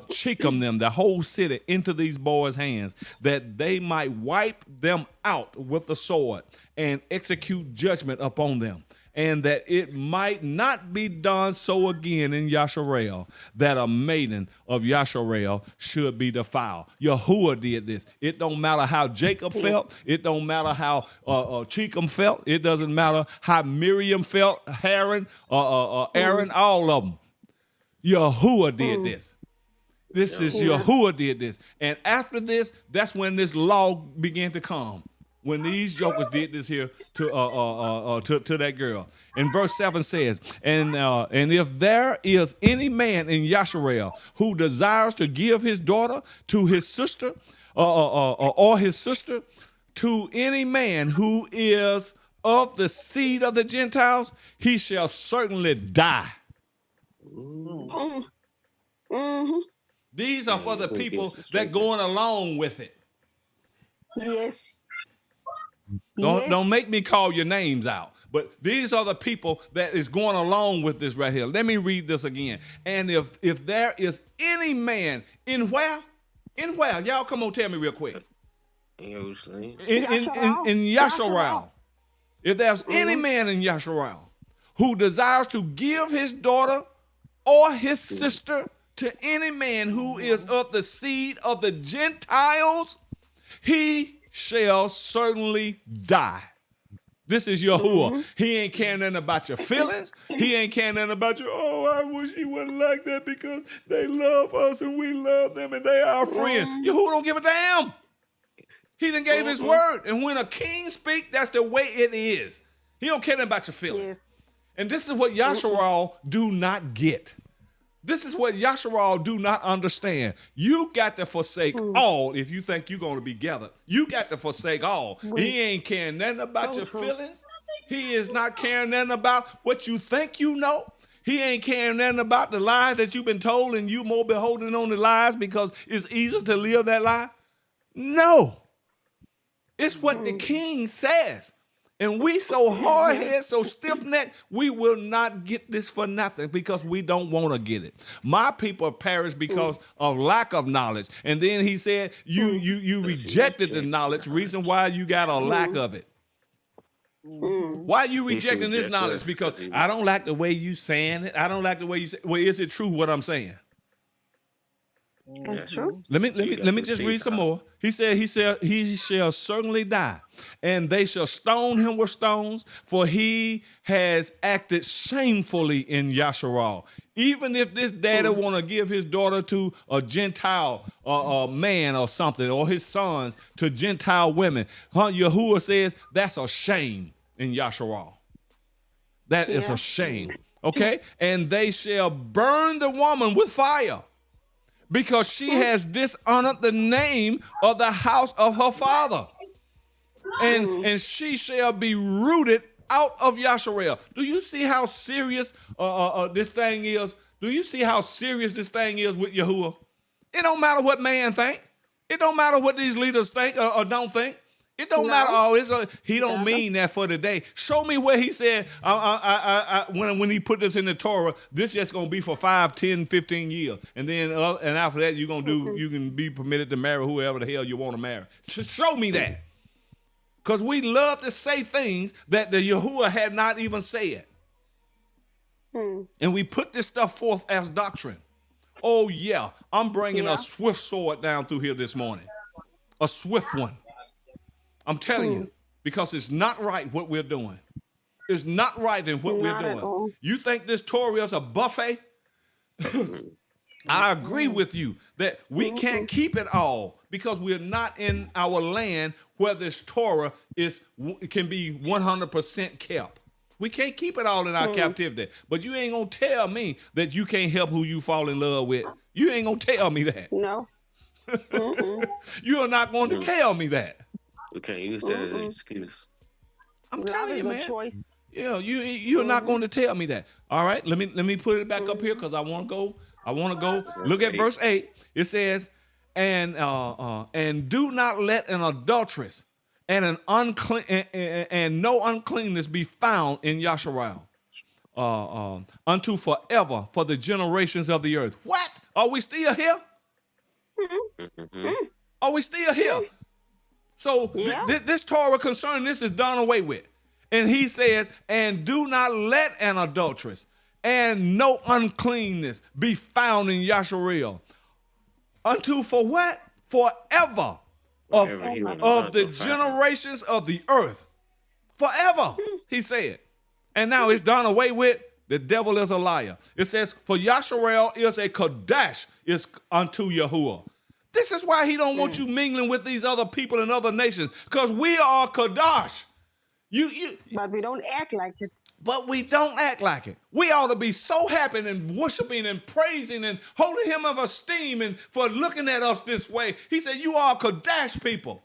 Chicum them, the whole city, into these boys' hands, that they might wipe them out with the sword and execute judgment upon them. And that it might not be done so again in Yasharal, that a maiden of Yasharal should be defiled. Yahuwah did this. It don't matter how Jacob felt. It don't matter how Chicum felt. It doesn't matter how Miriam felt, Aaron, all of them. Yahuwah did this. This is Yahuwah did this. And after this, that's when this law began to come. When these jokers did this here to that girl. And verse 7 says, and if there is any man in Yasharal who desires to give his daughter to his sister or his sister to any man who is of the seed of the Gentiles, he shall certainly die. These are for the people that going along with it. Yes. Don't make me call your names out. But these are the people that is going along with this right here. Let me read this again. And if there is any man in where? In where? Y'all come on, tell me real quick. In Jerusalem. In Yasharal. If there's any man in Yasharal who desires to give his daughter or his sister to any man who is of the seed of the Gentiles, he shall certainly die. This is Yahuwah. He ain't caring nothing about your feelings. He ain't caring nothing about you. Oh, I wish he wasn't like that because they love us and we love them and they are our friend. Yahuwah don't give a damn. He done gave his word. And when a king speak, that's the way it is. He don't care nothing about your feelings. And this is what Yasharal do not get. This is what Yasharal do not understand. You got to forsake all if you think you're going to be gathered. You got to forsake all. He ain't caring nothing about your feelings. He is not caring nothing about what you think you know. He ain't caring nothing about the lies that you've been told and you more beholding on the lies because it's easier to live that lie. No. It's what the king says. And we so hard-headed, so stiff-necked, we will not get this for nothing because we don't want to get it. My people perish because of lack of knowledge. And then he said, you rejected the knowledge, reason why you got a lack of it. Why are you rejecting this knowledge? Because I don't like the way you saying it. I don't like the way you say it. Well, is it true what I'm saying? That's true. Let me just read some more. He said he shall certainly die, and they shall stone him with stones, for he has acted shamefully in Yasharal. Even if this daddy want to give his daughter to a Gentile a man or something, or his sons to Gentile women, Yahuwah says that's a shame in Yasharal. That is a shame. Okay? And they shall burn the woman with fire, because she has dishonored the name of the house of her father. and she shall be rooted out of Yasharal. Do you see how serious this thing is? Do you see how serious this thing is with Yahuwah? It don't matter what man think. It don't matter what these leaders think or don't think. It don't matter. He don't mean that for today. Show me where he said when he put this in the Torah, this just gonna be for 5, 10, 15 years, and then and after that you can be permitted to marry whoever the hell you want to marry. Just show me that, because we love to say things that the Yahuwah had not even said, and we put this stuff forth as doctrine. Oh yeah, I'm bringing a swift sword down through here this morning, a swift one. I'm telling you, because it's not right what we're doing. It's not right in what we're doing. You think this Torah is a buffet? I agree with you that we can't keep it all because we're not in our land where this Torah can be 100% kept. We can't keep it all in our captivity. But you ain't going to tell me that you can't help who you fall in love with. You ain't going to tell me that. No. You are not going to tell me that. We can't use that as an excuse. I'm telling you, man. Choice. Yeah, you're not going to tell me that. All right, let me put it back up here because I want to go. Look at verse 8. It says, and do not let an adulteress and an unclean and no uncleanness be found in Yasharal unto forever for the generations of the earth. What? Are we still here? Are we still here? So this Torah concerning this is done away with. And he says, and do not let an adulteress and no uncleanness be found in Yasharal. Unto for what? Forever of the generations of the earth. Forever, he said. And now it's done away with. The devil is a liar. It says, for Yasharal is a Kodesh is unto Yahuwah. This is why he don't want you mingling with these other people in other nations, because we are Kadosh. But we don't act like it. But we don't act like it. We ought to be so happy and worshiping and praising and holding him of esteem and for looking at us this way. He said, you are Kadosh people.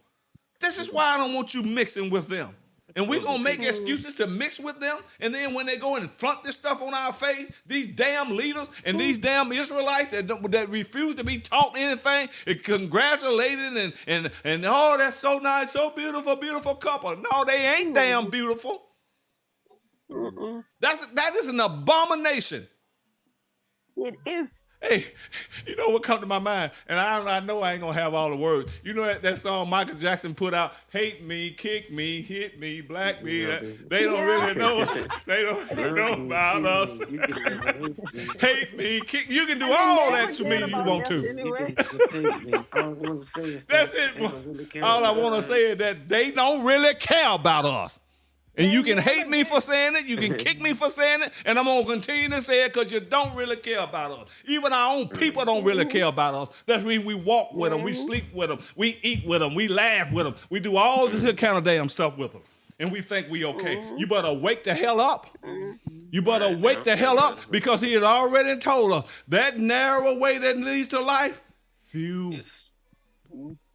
This is why I don't want you mixing with them. And we're going to make excuses to mix with them. And then when they go in and flaunt this stuff on our face, these damn leaders and these damn Israelites that refuse to be taught anything and congratulated and oh, that's so nice, so beautiful, beautiful couple. No, they ain't damn beautiful. That is an abomination. It is. Hey, you know what come to my mind? And I know I ain't going to have all the words. You know that song Michael Jackson put out, hate me, kick me, hit me, black me. They don't really know. They don't really know about us. Hate me, kick. You can do all that to me you want to. Anyway. That's it. All I want to say is that they don't really care about us. And you can hate me for saying it, you can kick me for saying it, and I'm going to continue to say it because you don't really care about us. Even our own people don't really care about us. That's why we walk with them, we sleep with them, we eat with them, we laugh with them. We do all this kind of damn stuff with them. And we think we okay. You better wake the hell up. You better wake the hell up because he had already told us that narrow way that leads to life, few.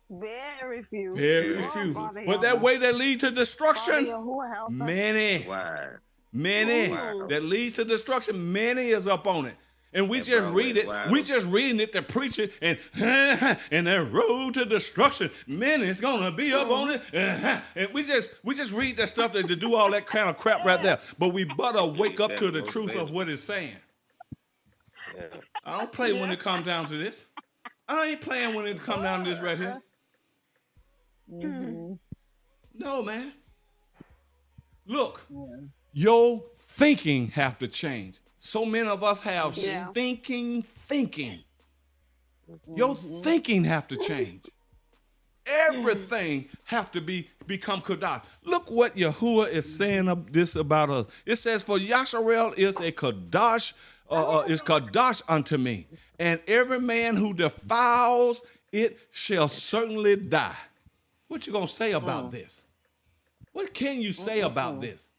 Very few. Very few. But that way that leads to destruction, many. Many. That leads to destruction, many is up on it. And we just read it. We just reading it to preach it. And that road to destruction, many is going to be up on it. And we just read that stuff to do all that kind of crap right there. But we better wake up to the truth of what it's saying. I don't play when it comes down to this. I ain't playing when it comes down to this right here. No, man. Look, your thinking have to change. So many of us have stinking thinking. Your thinking have to change. Everything have to become Kadosh. Look what Yahuwah is saying about us. It says, for Yasharal is a Kadosh, is Kadosh unto me. And every man who defiles it shall certainly die. What you gonna say about this? What can you say about this?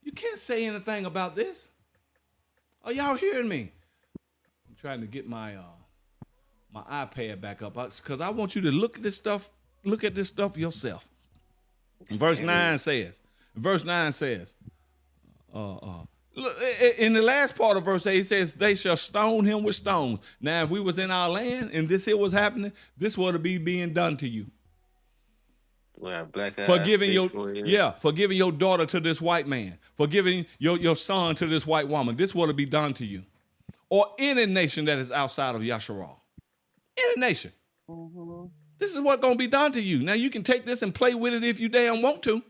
You can't say anything about this. Are y'all hearing me? I'm trying to get my iPad back up because I want you to look at this stuff yourself. Verse Can't 9 read. says, look, in the last part of verse 8, it says, they shall stone him with stones. Now, if we was in our land and this here was happening, this would be being done to you. Well, black eyes, Forgiving big your forehead. forgiving your daughter to this white man, forgiving your son to this white woman. This will be done to you, or any nation that is outside of Yasharal. Any nation. Mm-hmm. This is what's gonna be done to you. Now you can take this and play with it if you damn want to.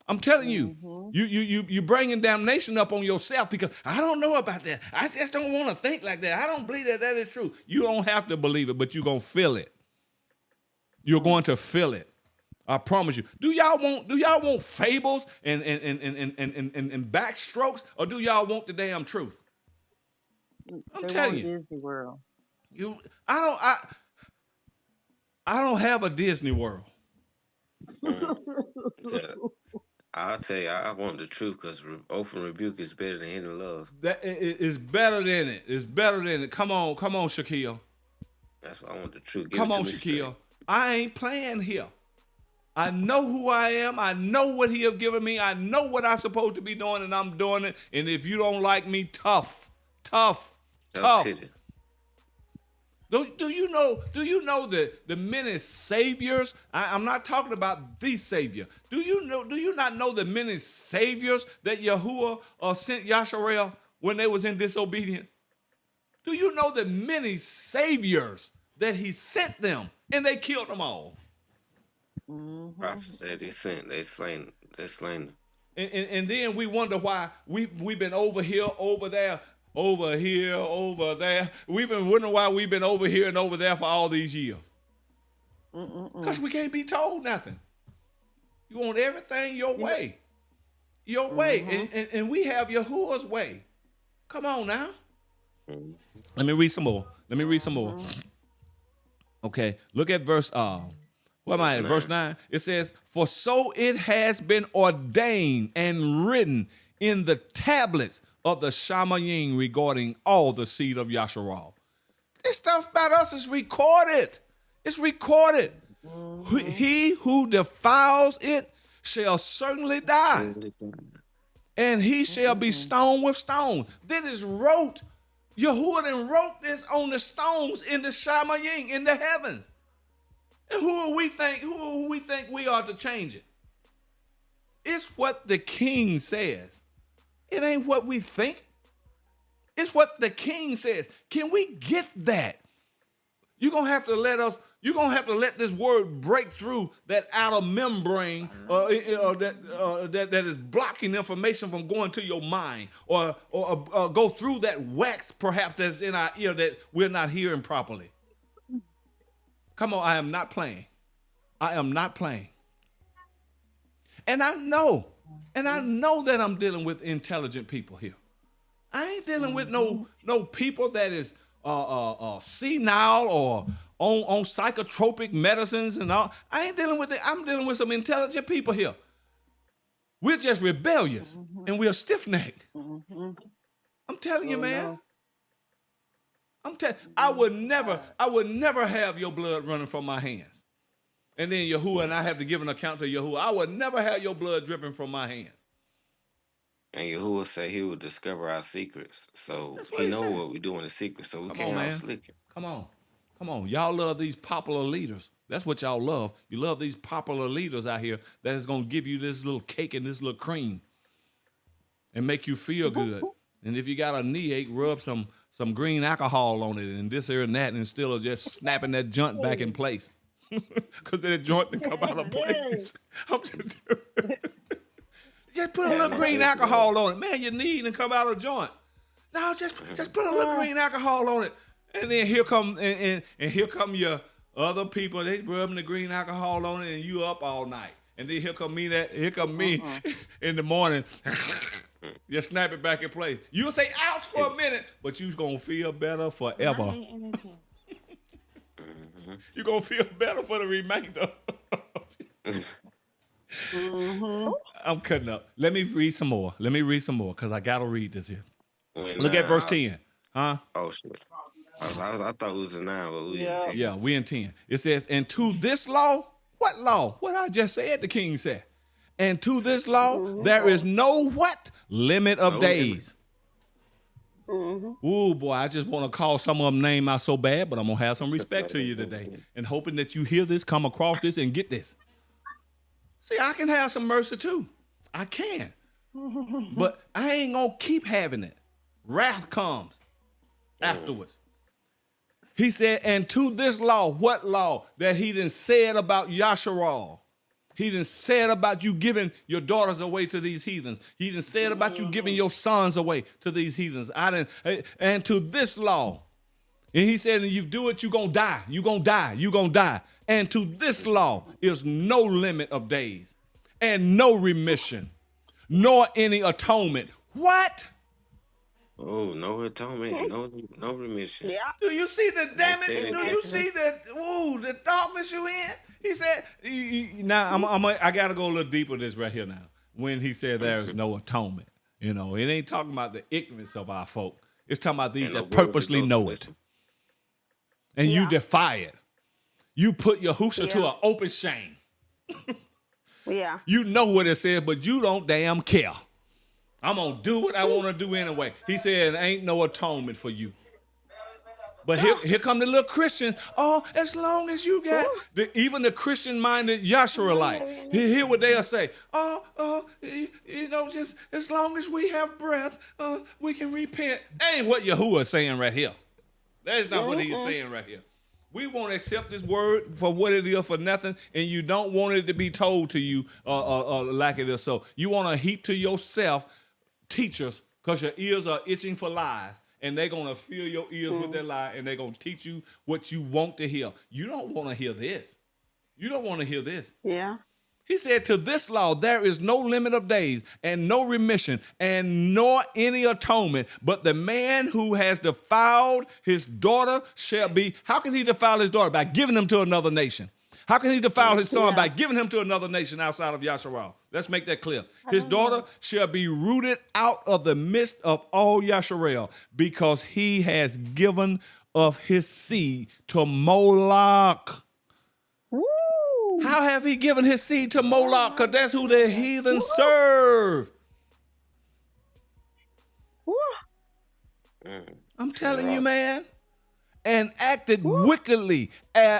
I'm telling you, you bringing damnation up on yourself because I don't know about that. I just don't want to think like that. I don't believe that is true. You don't have to believe it, but you're gonna feel it. You're going to feel it. I promise you. Do y'all want fables and backstrokes, or do y'all want the damn truth? I'm telling you. Disney World. I don't have a Disney World. Yeah. I'll tell you, I want the truth because open rebuke is better than hidden love. That is better than it. It's better than it. Come on, Shaquille. That's why I want the truth. Give Come it to on, me straight. Shaquille. I ain't playing here. I know who I am. I know what he have given me. I know what I'm supposed to be doing, and I'm doing it. And if you don't like me, tough. Titty. Do you know that the many saviors? I'm not talking about the savior. Do you not know the many saviors that Yahuwah sent Yasharal when they was in disobedience? Do you know the many saviors that he sent them and they killed them all? Prophet said they slain them. And then we wonder why we've been over here, over there, over here, over there. We've been wondering why we've been over here and over there for all these years. Because we can't be told nothing. You want everything your way. Your way. And we have Yahuwah's way. Come on now. Let me read some more. Okay, look at verse what am I at? Verse 9. It says, for so it has been ordained and written in the tablets of the Shamayim regarding all the seed of Yasharal. This stuff about us is recorded. It's recorded. He who defiles it shall certainly die, and he shall be stoned with stone. Then is wrote, Yahuwah then wrote this on the stones in the Shamayim, in the heavens. And who we think we are to change it? It's what the king says. It ain't what we think. It's what the king says. Can we get that? You're gonna have to let this word break through that outer membrane that is blocking information from going to your mind, or go through that wax perhaps that's in our ear that we're not hearing properly. Come on, I am not playing. And I know that I'm dealing with intelligent people here. I ain't dealing with no people that is senile or on psychotropic medicines and all. I ain't dealing with that. I'm dealing with some intelligent people here. We're just rebellious and we're stiff-necked. I'm telling you, man. I would never have your blood running from my hands. And then Yahuwah and I have to give an account to Yahuwah. I would never have your blood dripping from my hands. And Yahuwah said he would discover our secrets. So he knows what we do in the secret, so we can't all slick it. Come on. Y'all love these popular leaders. That's what y'all love. You love these popular leaders out here that is going to give you this little cake and this little cream and make you feel good. And if you got a knee ache, rub some green alcohol on it and this here and that, and instead of just snapping that joint back in place. Because that joint can come out of place. Just put a little green alcohol on it. Man, your knee can come out of joint. No, just put a little green alcohol on it. And then here come here come your other people. They rubbing the green alcohol on it and you up all night. And then here come me in the morning. Just snap it back in place. You'll say ouch for a minute, but you're going to feel better forever. You're going to feel better for the remainder. I'm cutting up. Let me read some more because I got to read this here. Look at verse 10. Huh? Oh, shit. I thought it was a 9, but we in 10. Yeah, we in 10. It says, and to this law, What law? What I just said, the king said. And to this law, there is no what? Limit of days. Ooh, boy, I just want to call some of them name out so bad, but I'm going to have some respect to you today. And hoping that you hear this, come across this, and get this. See, I can have some mercy too. I can. But I ain't going to keep having it. Wrath comes afterwards. He said, and to this law, what law? That he done said about Yasharal. He done said about you giving your daughters away to these heathens. He done said about you giving your sons away to these heathens. And to this law. And he said, and you do it, you're going to die. You're going to die. You're going to die. And to this law is no limit of days and no remission, nor any atonement. What? Oh, no atonement, no remission. Yeah. Do you see the damage? said it Do you see the darkness you in? He said, now I got to go a little deeper this right here now. When he said there is no atonement, it ain't talking about the ignorance of our folk. It's talking about these that purposely know it. And you defy it. You put Yahusha to an open shame. Yeah. You know what it says, but you don't damn care. I'm going to do what I want to do anyway. He said, ain't no atonement for you. But here come the little Christian. Oh, as long as you got, even the Christian-minded Yasharalite, hear what they'll say. Just as long as we have breath, we can repent. That ain't what Yahuwah is saying right here. That is not what he is saying right here. We won't accept this word for what it is for nothing, and you don't want it to be told to you like it is so. You want to heap to yourself teachers because your ears are itching for lies, and they're going to fill your ears with their lie, and they're going to teach you what you want to hear. You don't want to hear this. You don't want to hear this. Yeah. He said, to this law, there is no limit of days and no remission and nor any atonement. But the man who has defiled his daughter shall be. How can he defile his daughter? By giving him to another nation. How can he defile his son? By giving him to another nation outside of Yasharal. Let's make that clear. His daughter shall be rooted out of the midst of all Yasharal because he has given of his seed to Moloch. Woo! How have he given his seed to Moloch? Because that's who the heathen serve. Woo! I'm telling you, man. And acted wickedly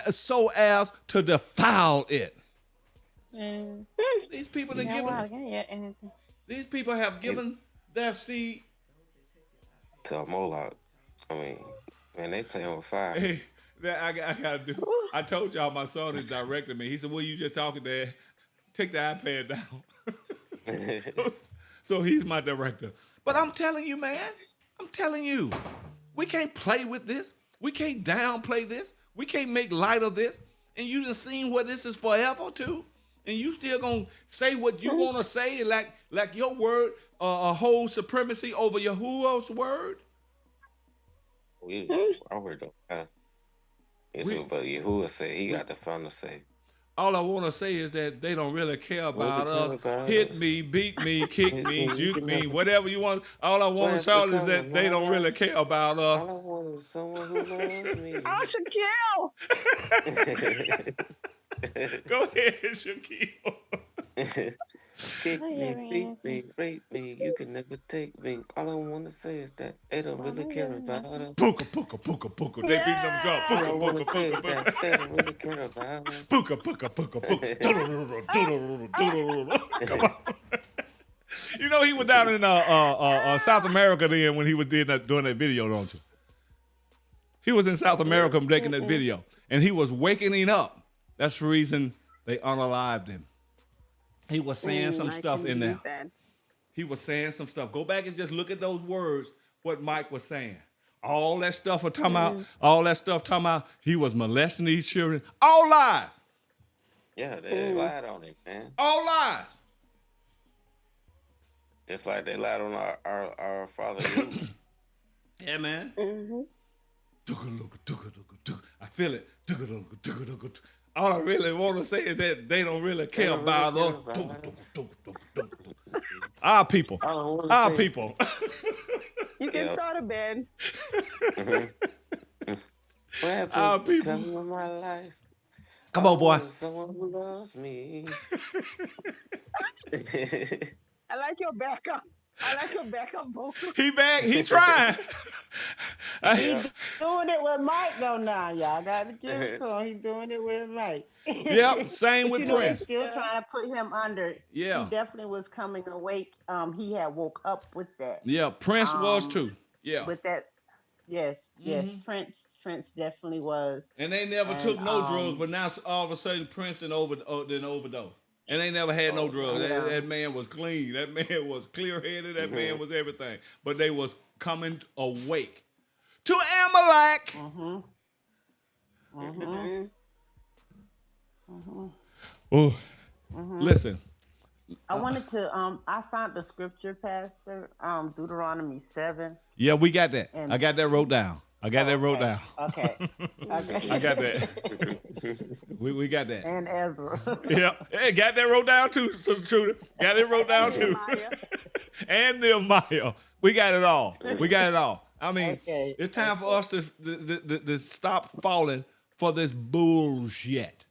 so as to defile it. These people have given. These people have given their seed To a Moloch. I mean, man, they playing with fire. Hey, I gotta do. I told y'all my son is directing me. He said, "What are you just talking, Dad? Take the iPad down." So he's my director. But I'm telling you, man. I'm telling you, we can't play with this. We can't downplay this. We can't make light of this. And you just seen what this is forever too. And you still gonna say what you want to say, like your word holds supremacy over Yahuwah's word. Our word don't matter. It's what Yahuwah say. He got the final say. All I want to say is that they don't really care about us. Hit me, beat me, kick me, juke me, whatever you want. All I want to tell is that they don't really care about us. All I want is someone who loves me. Oh, Shaquille! Go ahead, Shaquille. Kick me, beat me, rape me. You can never take me. All I want to say is that they don't really care about us. Puka, puka, puka, puka. They beat them drum. All I Puka, want puka, to say puka, is that puka. they don't really care about us. Puka, puka, puka, puka. Come on. You know he was down in South America then when he was doing that video, don't you? He was in South America making that video, and he was waking up. That's the reason they unalived him. He was saying some stuff in there. He was saying some stuff. Go back and just look at those words, what Mike was saying. All that stuff talking about he was molesting these children. All lies. Yeah, they lied on him, man. All lies. Just like they lied on our father. Yeah, man. I feel it. All I really want to say is that they don't really care about us. Our people. Our people. You can start a band. What Our happens people. come in my life? Come on, boy. Someone who loves me. I like your backup. I like your backup vocal. He back. He trying. He yeah. doing it with Mike though now, y'all got to give it to him. He's doing it with Mike. Yep. Same But with they Prince. still trying to put him under. He Yeah. definitely was coming awake. He had woke up with that. Yeah. Prince was Um, too. Yeah. with that, yes, yes. Prince definitely was. And they never And took no drugs, but now all of a sudden Prince then overdose. And they never had no drugs. yeah. That man was clean. That man was clear-headed. That man was everything. But they was coming awake to Amalek. Oh, listen. I wanted to. I found the scripture, Pastor. Deuteronomy 7. Yeah, we got that. And I got that wrote down. okay. I Okay. got that. We got that. And Ezra. Yeah. Hey, got that wrote down too, Sister Trudy. Got it wrote down too. And Nehemiah. We got it all. We got it all. I mean, Okay. it's time for us to stop falling for this bullshit.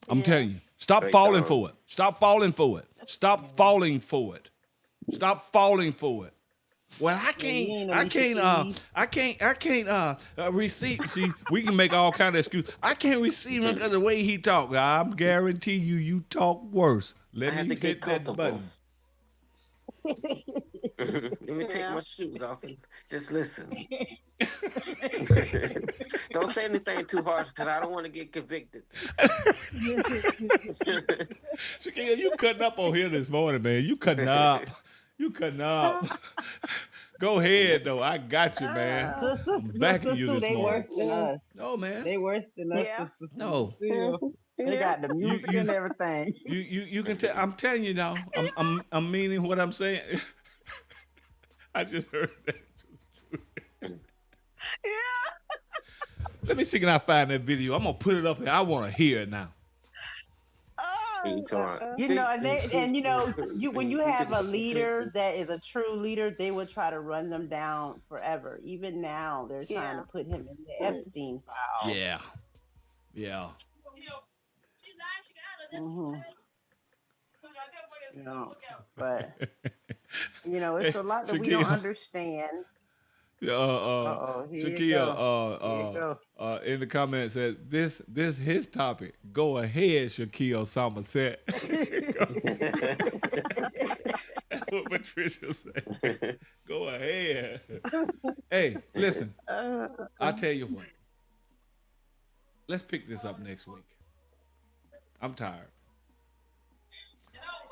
I'm telling you. Stop Straight falling down. for it. Stop falling for it. Stop falling for it. Stop falling for it. Well, I can't receive. See, we can make all kind of excuses. I can't receive him because of the way he talk. I guarantee you talk worse. Let I have me to get hit that comfortable. button. Let me take my shoes off and just listen. Don't say anything too harsh because I don't want to get convicted. Shaquille, you cutting up on here this morning, man. You cutting up. You cutting up. Go ahead, though. I got you, man. I'm backing you this They worse morning. than us. No, man. They worse than us. Yeah. No. Still. They got the music and everything. You can tell. I'm telling you now. I'm meaning what I'm saying. I just heard that. Yeah. Let me see can I find that video. I'm gonna put it up here. I want to hear it now. You know, and you know, when you have a leader that is a true leader, they would try to run them down forever. Even now, they're trying to put him in the Epstein file. Yeah. Yeah. You know, but you know, it's a lot that we don't understand. Shakia, in the comments says this his topic. Go ahead, Shaquille Somerset. That's what Patricia said. Go ahead. Hey, listen. I'll tell you what. Let's pick this up next week. I'm tired.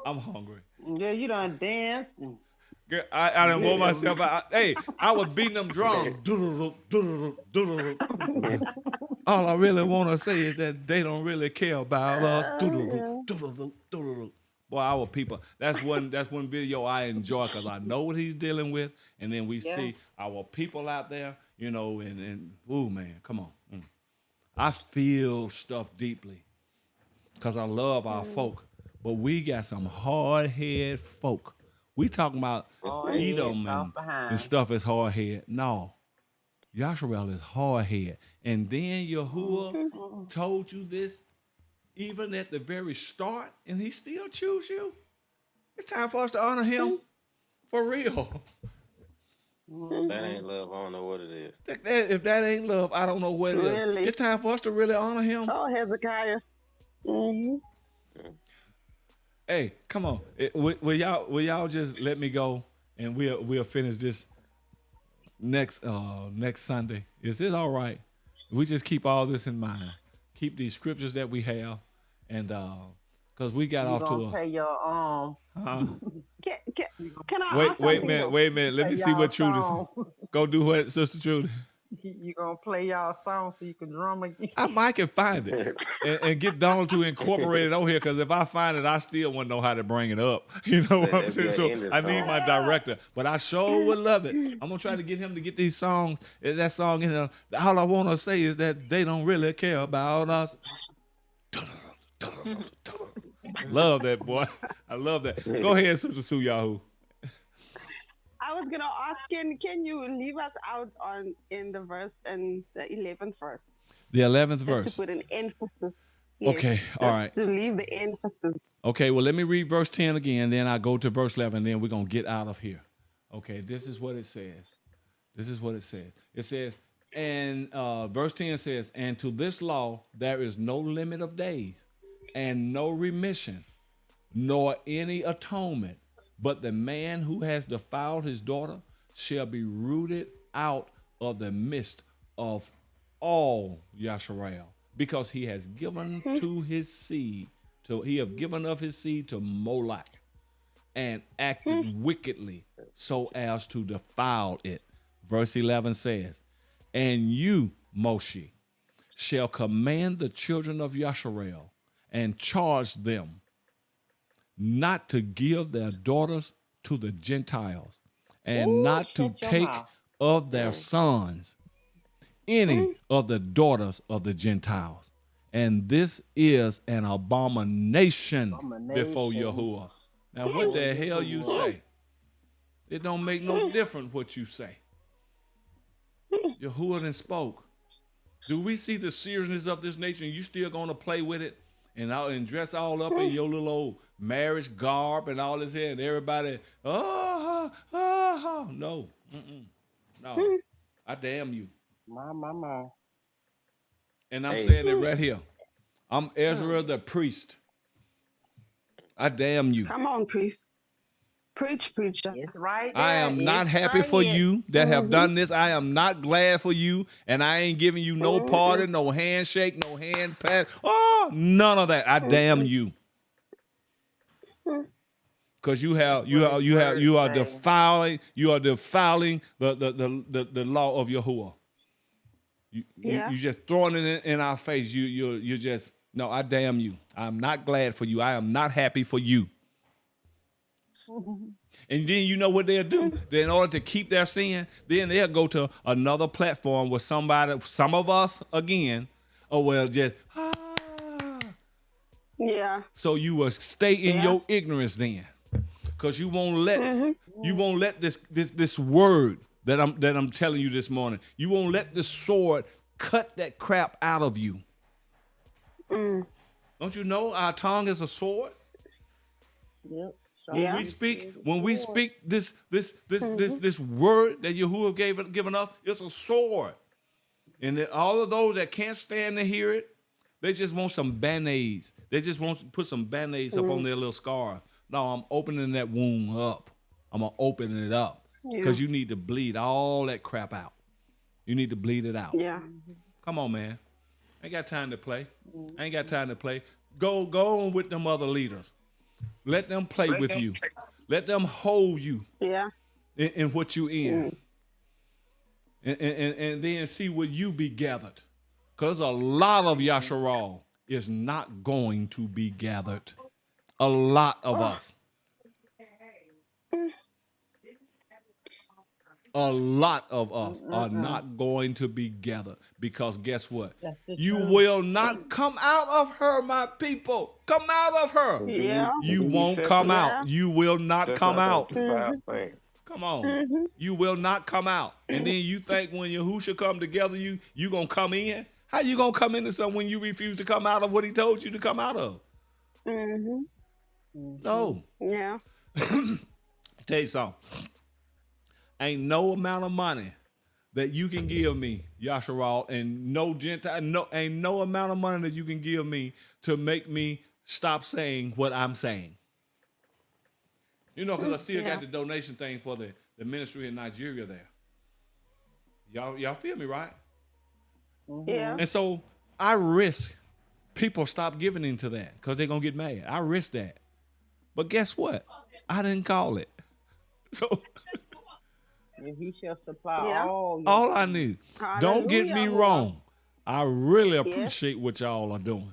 I'm hungry. Yeah, you done danced. Girl, I done wore myself out. Hey, I was beating them drums. All I really want to say is that they don't really care about us. Boy, our people. That's one video I enjoy because I know what he's dealing with, and then we see our people out there, you know, and ooh man, come on. I feel stuff deeply because I love our folk, but we got some hard-headed folk. We talking about Edom and stuff is hard head. No, Yasharal is hard head. And then Yahuwah told you this even at the very start, and he still choose you. It's time for us to honor him for real. That ain't love. I don't know what it is. If that ain't love, I don't know what it is. It's time for us to really honor him. Oh, Hezekiah. Hey, come on. Will y'all just let me go and we'll finish this next Sunday? Is it all right? We just keep all this in mind. Keep these scriptures that we have, and because we got off to a. Pay your Can I? Wait a minute. Let me see what Trudy. Go do what, Sister Trudy. You gonna play y'all song so you can drum again? I might can find it and get Donald to incorporate it on here because if I find it, I still wouldn't know how to bring it up. You know what I'm saying? So I need my director, but I sure would love it. I'm gonna try to get him to get these songs, that song in there. All I want to say is that they don't really care about us. Love that, boy. I love that. Go ahead, Sister Sue Yahoo. I was gonna ask, can you leave us out in the 11th verse? The 11th Just to verse. put an emphasis. Yes. Okay, all right. Just to leave the emphasis. Okay, well, let me read verse 10 again, then I go to verse 11, and then we're going to get out of here. Okay, this is what it says. This is what it says. It says, and verse 10 says, and to this law there is no limit of days, and no remission, nor any atonement, but the man who has defiled his daughter shall be rooted out of the midst of all Yasharal, because he has given to his seed, he have given of his seed to Moloch, and acted wickedly so as to defile it. Verse 11 says, and you, Moshe, shall command the children of Yasharal and charge them not to give their daughters to the Gentiles, and not to shut your take mouth. of their sons any of the daughters of the Gentiles. And this is an abomination before Yahuwah. Now, what the hell you say? It don't make no difference what you say. Yahuwah done spoke. Do we see the seriousness of this nation? You still gonna play with it and dress all up in your little old marriage garb and all this here, and everybody, no, no, I damn you. My. And I'm Hey. saying it right here. I'm Ezra the priest. I damn you. Come on, priest. Preach, preacher. It's right there. I am not It's happy right for here. you that have done this. I am not glad for you, and I ain't giving you no pardon, no handshake, no hand pat. Oh, none of that. I damn you. Because you are defiling the law of Yahuwah. You just throwing it in our face. You just no. I damn you. I'm not glad for you. I am not happy for you. And then you know what they'll do? In order to keep their sin, then they'll go to another platform where some of us again, just Yeah. So you will stay in your ignorance then, because you won't let this word that I'm telling you this morning. You won't let the sword cut that crap out of you. Don't you know our tongue is a sword? Yep. When we speak this word that Yahuwah given us, it's a sword. And all of those that can't stand to hear it, they just want some band-aids. They just want to put some band-aids up on their little scar. No, I'm opening that wound up. I'm going to open it up. Because you need to bleed all that crap out. You need to bleed it out. Yeah. Come on, man. I ain't got time to play. I ain't got time to play. Go on with them other leaders. Let them play with you. Let them hold you in what you in. And then see where you be gathered. Because a lot of Yasharal is not going to be gathered. A lot of us. A lot of us are not going to be gathered, because guess what? You will not come out of her, my people. Come out of her. Yeah. You won't come out. You will not come out. Come on. Mm-hmm. You will not come out. And then you think when Yahusha come together, you going to come in? How you going to come into something when you refuse to come out of what he told you to come out of? No. Yeah. Tell you something. Ain't no amount of money that you can give me, Yasharal, and no Gentile, ain't no amount of money that you can give me to make me stop saying what I'm saying. You know, because I still got the donation thing for the ministry in Nigeria there. Y'all feel me, right? Yeah. And so I risk people stop giving into that because they're going to get mad. I risk that. But guess what? I didn't call it. So And he shall supply Yeah. all I need. Don't get me Hallelujah. wrong. I really appreciate what y'all are doing.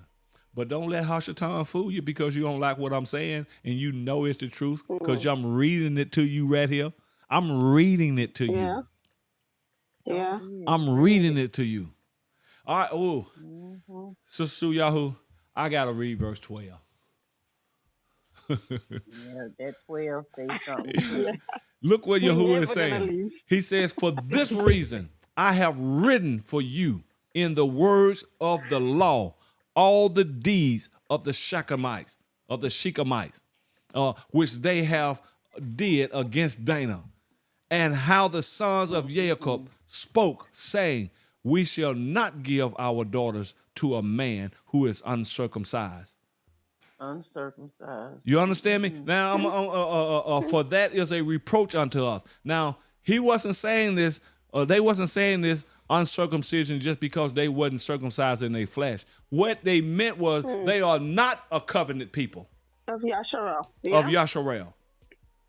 But don't let Hashatan fool you because you don't like what I'm saying and you know it's the truth because I'm reading it to you right here. I'm reading it to you. Yeah. I'm reading it to you. All right. Oh, Sister Suyahu, I got to read verse 12. Yeah, that 12 say something. Look what Yahuwah is Never gonna saying. leave. He says, for this reason, I have written for you in the words of the law all the deeds of the Shechemites, which they have did against Dana, and how the sons of Jacob spoke, saying, we shall not give our daughters to a man who is uncircumcised. Uncircumcised. You understand me? Now, for that is a reproach unto us. Now, he wasn't saying this, or they wasn't saying this uncircumcision just because they wasn't circumcised in their flesh. What they meant was they are not a covenant people. Of Yasharal. Of Yasharal.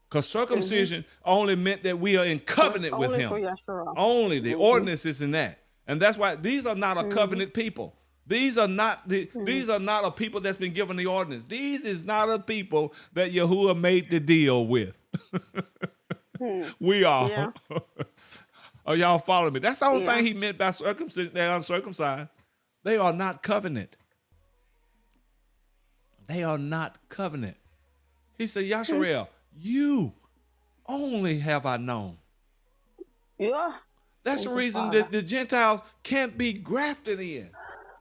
Because circumcision only meant that we are in covenant with him. For Yasharal. Only the ordinance is in that. And that's why these are not a covenant people. These are not these are not a people that's been given the ordinance. These is not a people that Yahuwah made the deal with. We are. Yeah. Are y'all following me? That's the only thing he meant by circumcision. They're uncircumcised. They are not covenant. They are not covenant. He said, Yasharal, you only have I known. Yeah. That's the reason that the Gentiles can't be grafted in.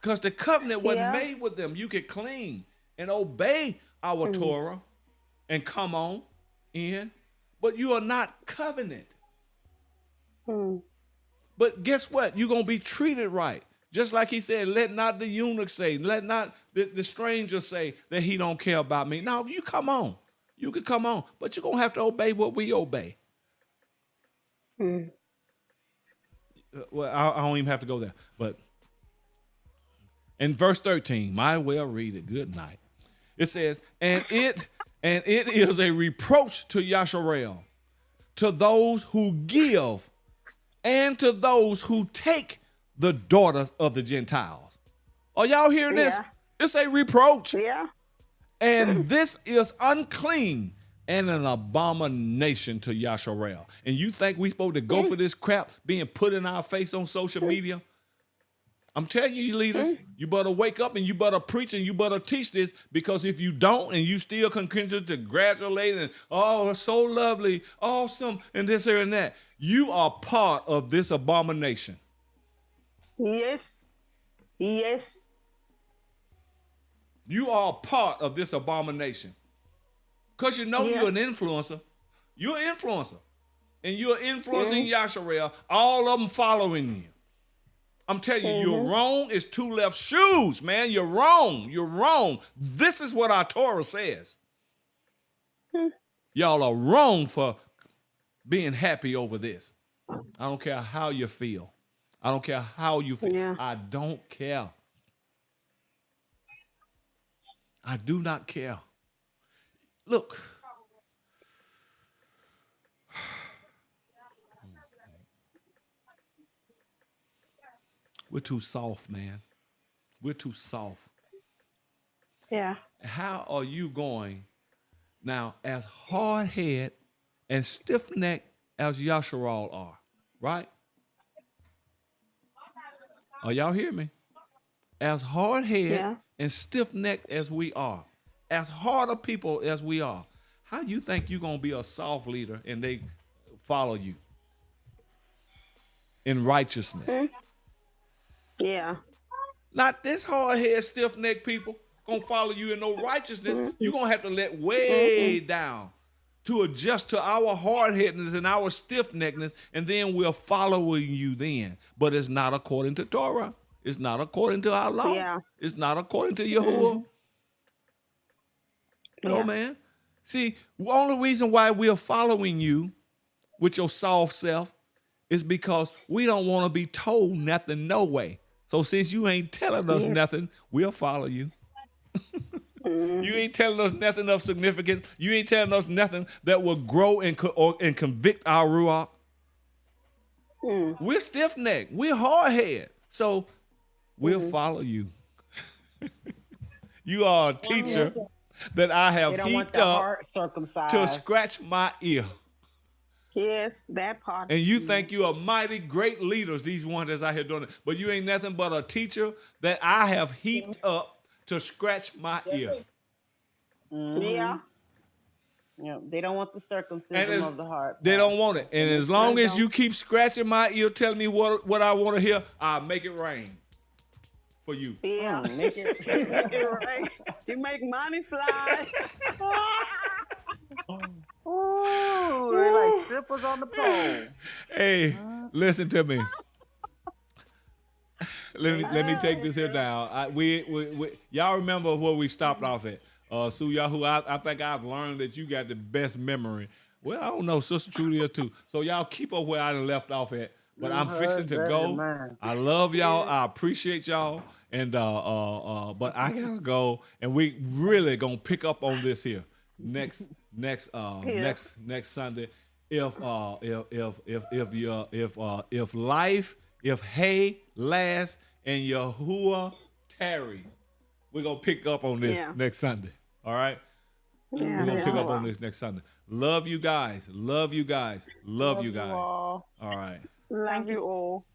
Because the covenant wasn't made with them. You could cling and obey our Torah and come on in, but you are not covenant. But guess what? You're going to be treated right. Just like he said, let not the eunuch say, let not the stranger say that he don't care about me. No, you come on. You can come on, but you're going to have to obey what we obey. Well, I don't even have to go there, but in verse 13, might well read it. Good night. It says, and it is a reproach to Yasharal, to those who give and to those who take the daughters of the Gentiles. Are y'all hearing this? It's a reproach. Yeah. And this is unclean and an abomination to Yasharal. And you think we supposed to go for this crap being put in our face on social media? I'm telling you, leaders, you better wake up and you better preach and you better teach this, because if you don't and you still continue to congratulate and, oh, it's so lovely, awesome, and this, here, and that, you are part of this abomination. Yes. Yes. You are part of this abomination. Because you know you're an influencer. You're an influencer. And you're influencing Yasharal, all of them following you. I'm telling you, you're wrong. It's two left shoes, man. You're wrong. You're wrong. This is what our Torah says. Y'all are wrong for being happy over this. I don't care how you feel. I don't care how you feel. Yeah. I don't care. I do not care. Look. We're too soft, man. We're too soft. Yeah. How are you going now as hard-headed and stiff-necked as Yasharal are, right? Are y'all hear me? As hard-headed and stiff-necked as we are, as hard a people as we are, how you think you're going to be a soft leader and they follow you in righteousness? Yeah. Not this hard-headed, stiff-necked people gonna follow you in no righteousness. You're gonna have to let way down to adjust to our hard-headedness and our stiff-neckedness, and then we're following you then. But it's not according to Torah. It's not according to our law. Yeah. It's not according to Yahuwah. No, man. See, the only reason why we're following you with your soft self is because we don't want to be told nothing no way. So since you ain't telling us nothing, we'll follow you. You ain't telling us nothing of significance. You ain't telling us nothing that will grow and convict our ruach. We're stiff-necked. We're hard-headed. So we'll follow you. You are a teacher that I have heaped up to scratch my ear. Yes, that part. And you think you are mighty great leaders, these ones that's out here doing it. But you ain't nothing but a teacher that I have heaped up to scratch my ear. Yeah. Yeah, they don't want the circumcision of the heart. They don't want it. And as long as you keep scratching my ear, telling me what I want to hear, I'll make it rain. for you. Yeah. Make it. Make it right. You make money fly. Ooh, they're like strippers on the pole. Hey, listen to me. Let me take this here down. We y'all remember where we stopped off at? Sue Yahoo, I think I've learned that you got the best memory. Well, I don't know, Sister Trudy is too. So y'all keep up where I done left off at. But I'm fixing to go. I love y'all. I appreciate y'all. And but I gotta go. And we really gonna pick up on this here next Sunday. If hay lasts and Yahuwah tarries, we're gonna pick up on this next Sunday. All right? Yeah, We're gonna pick up on this next Sunday. Love you guys. Love you guys. Love you guys. all. All right. Love you all.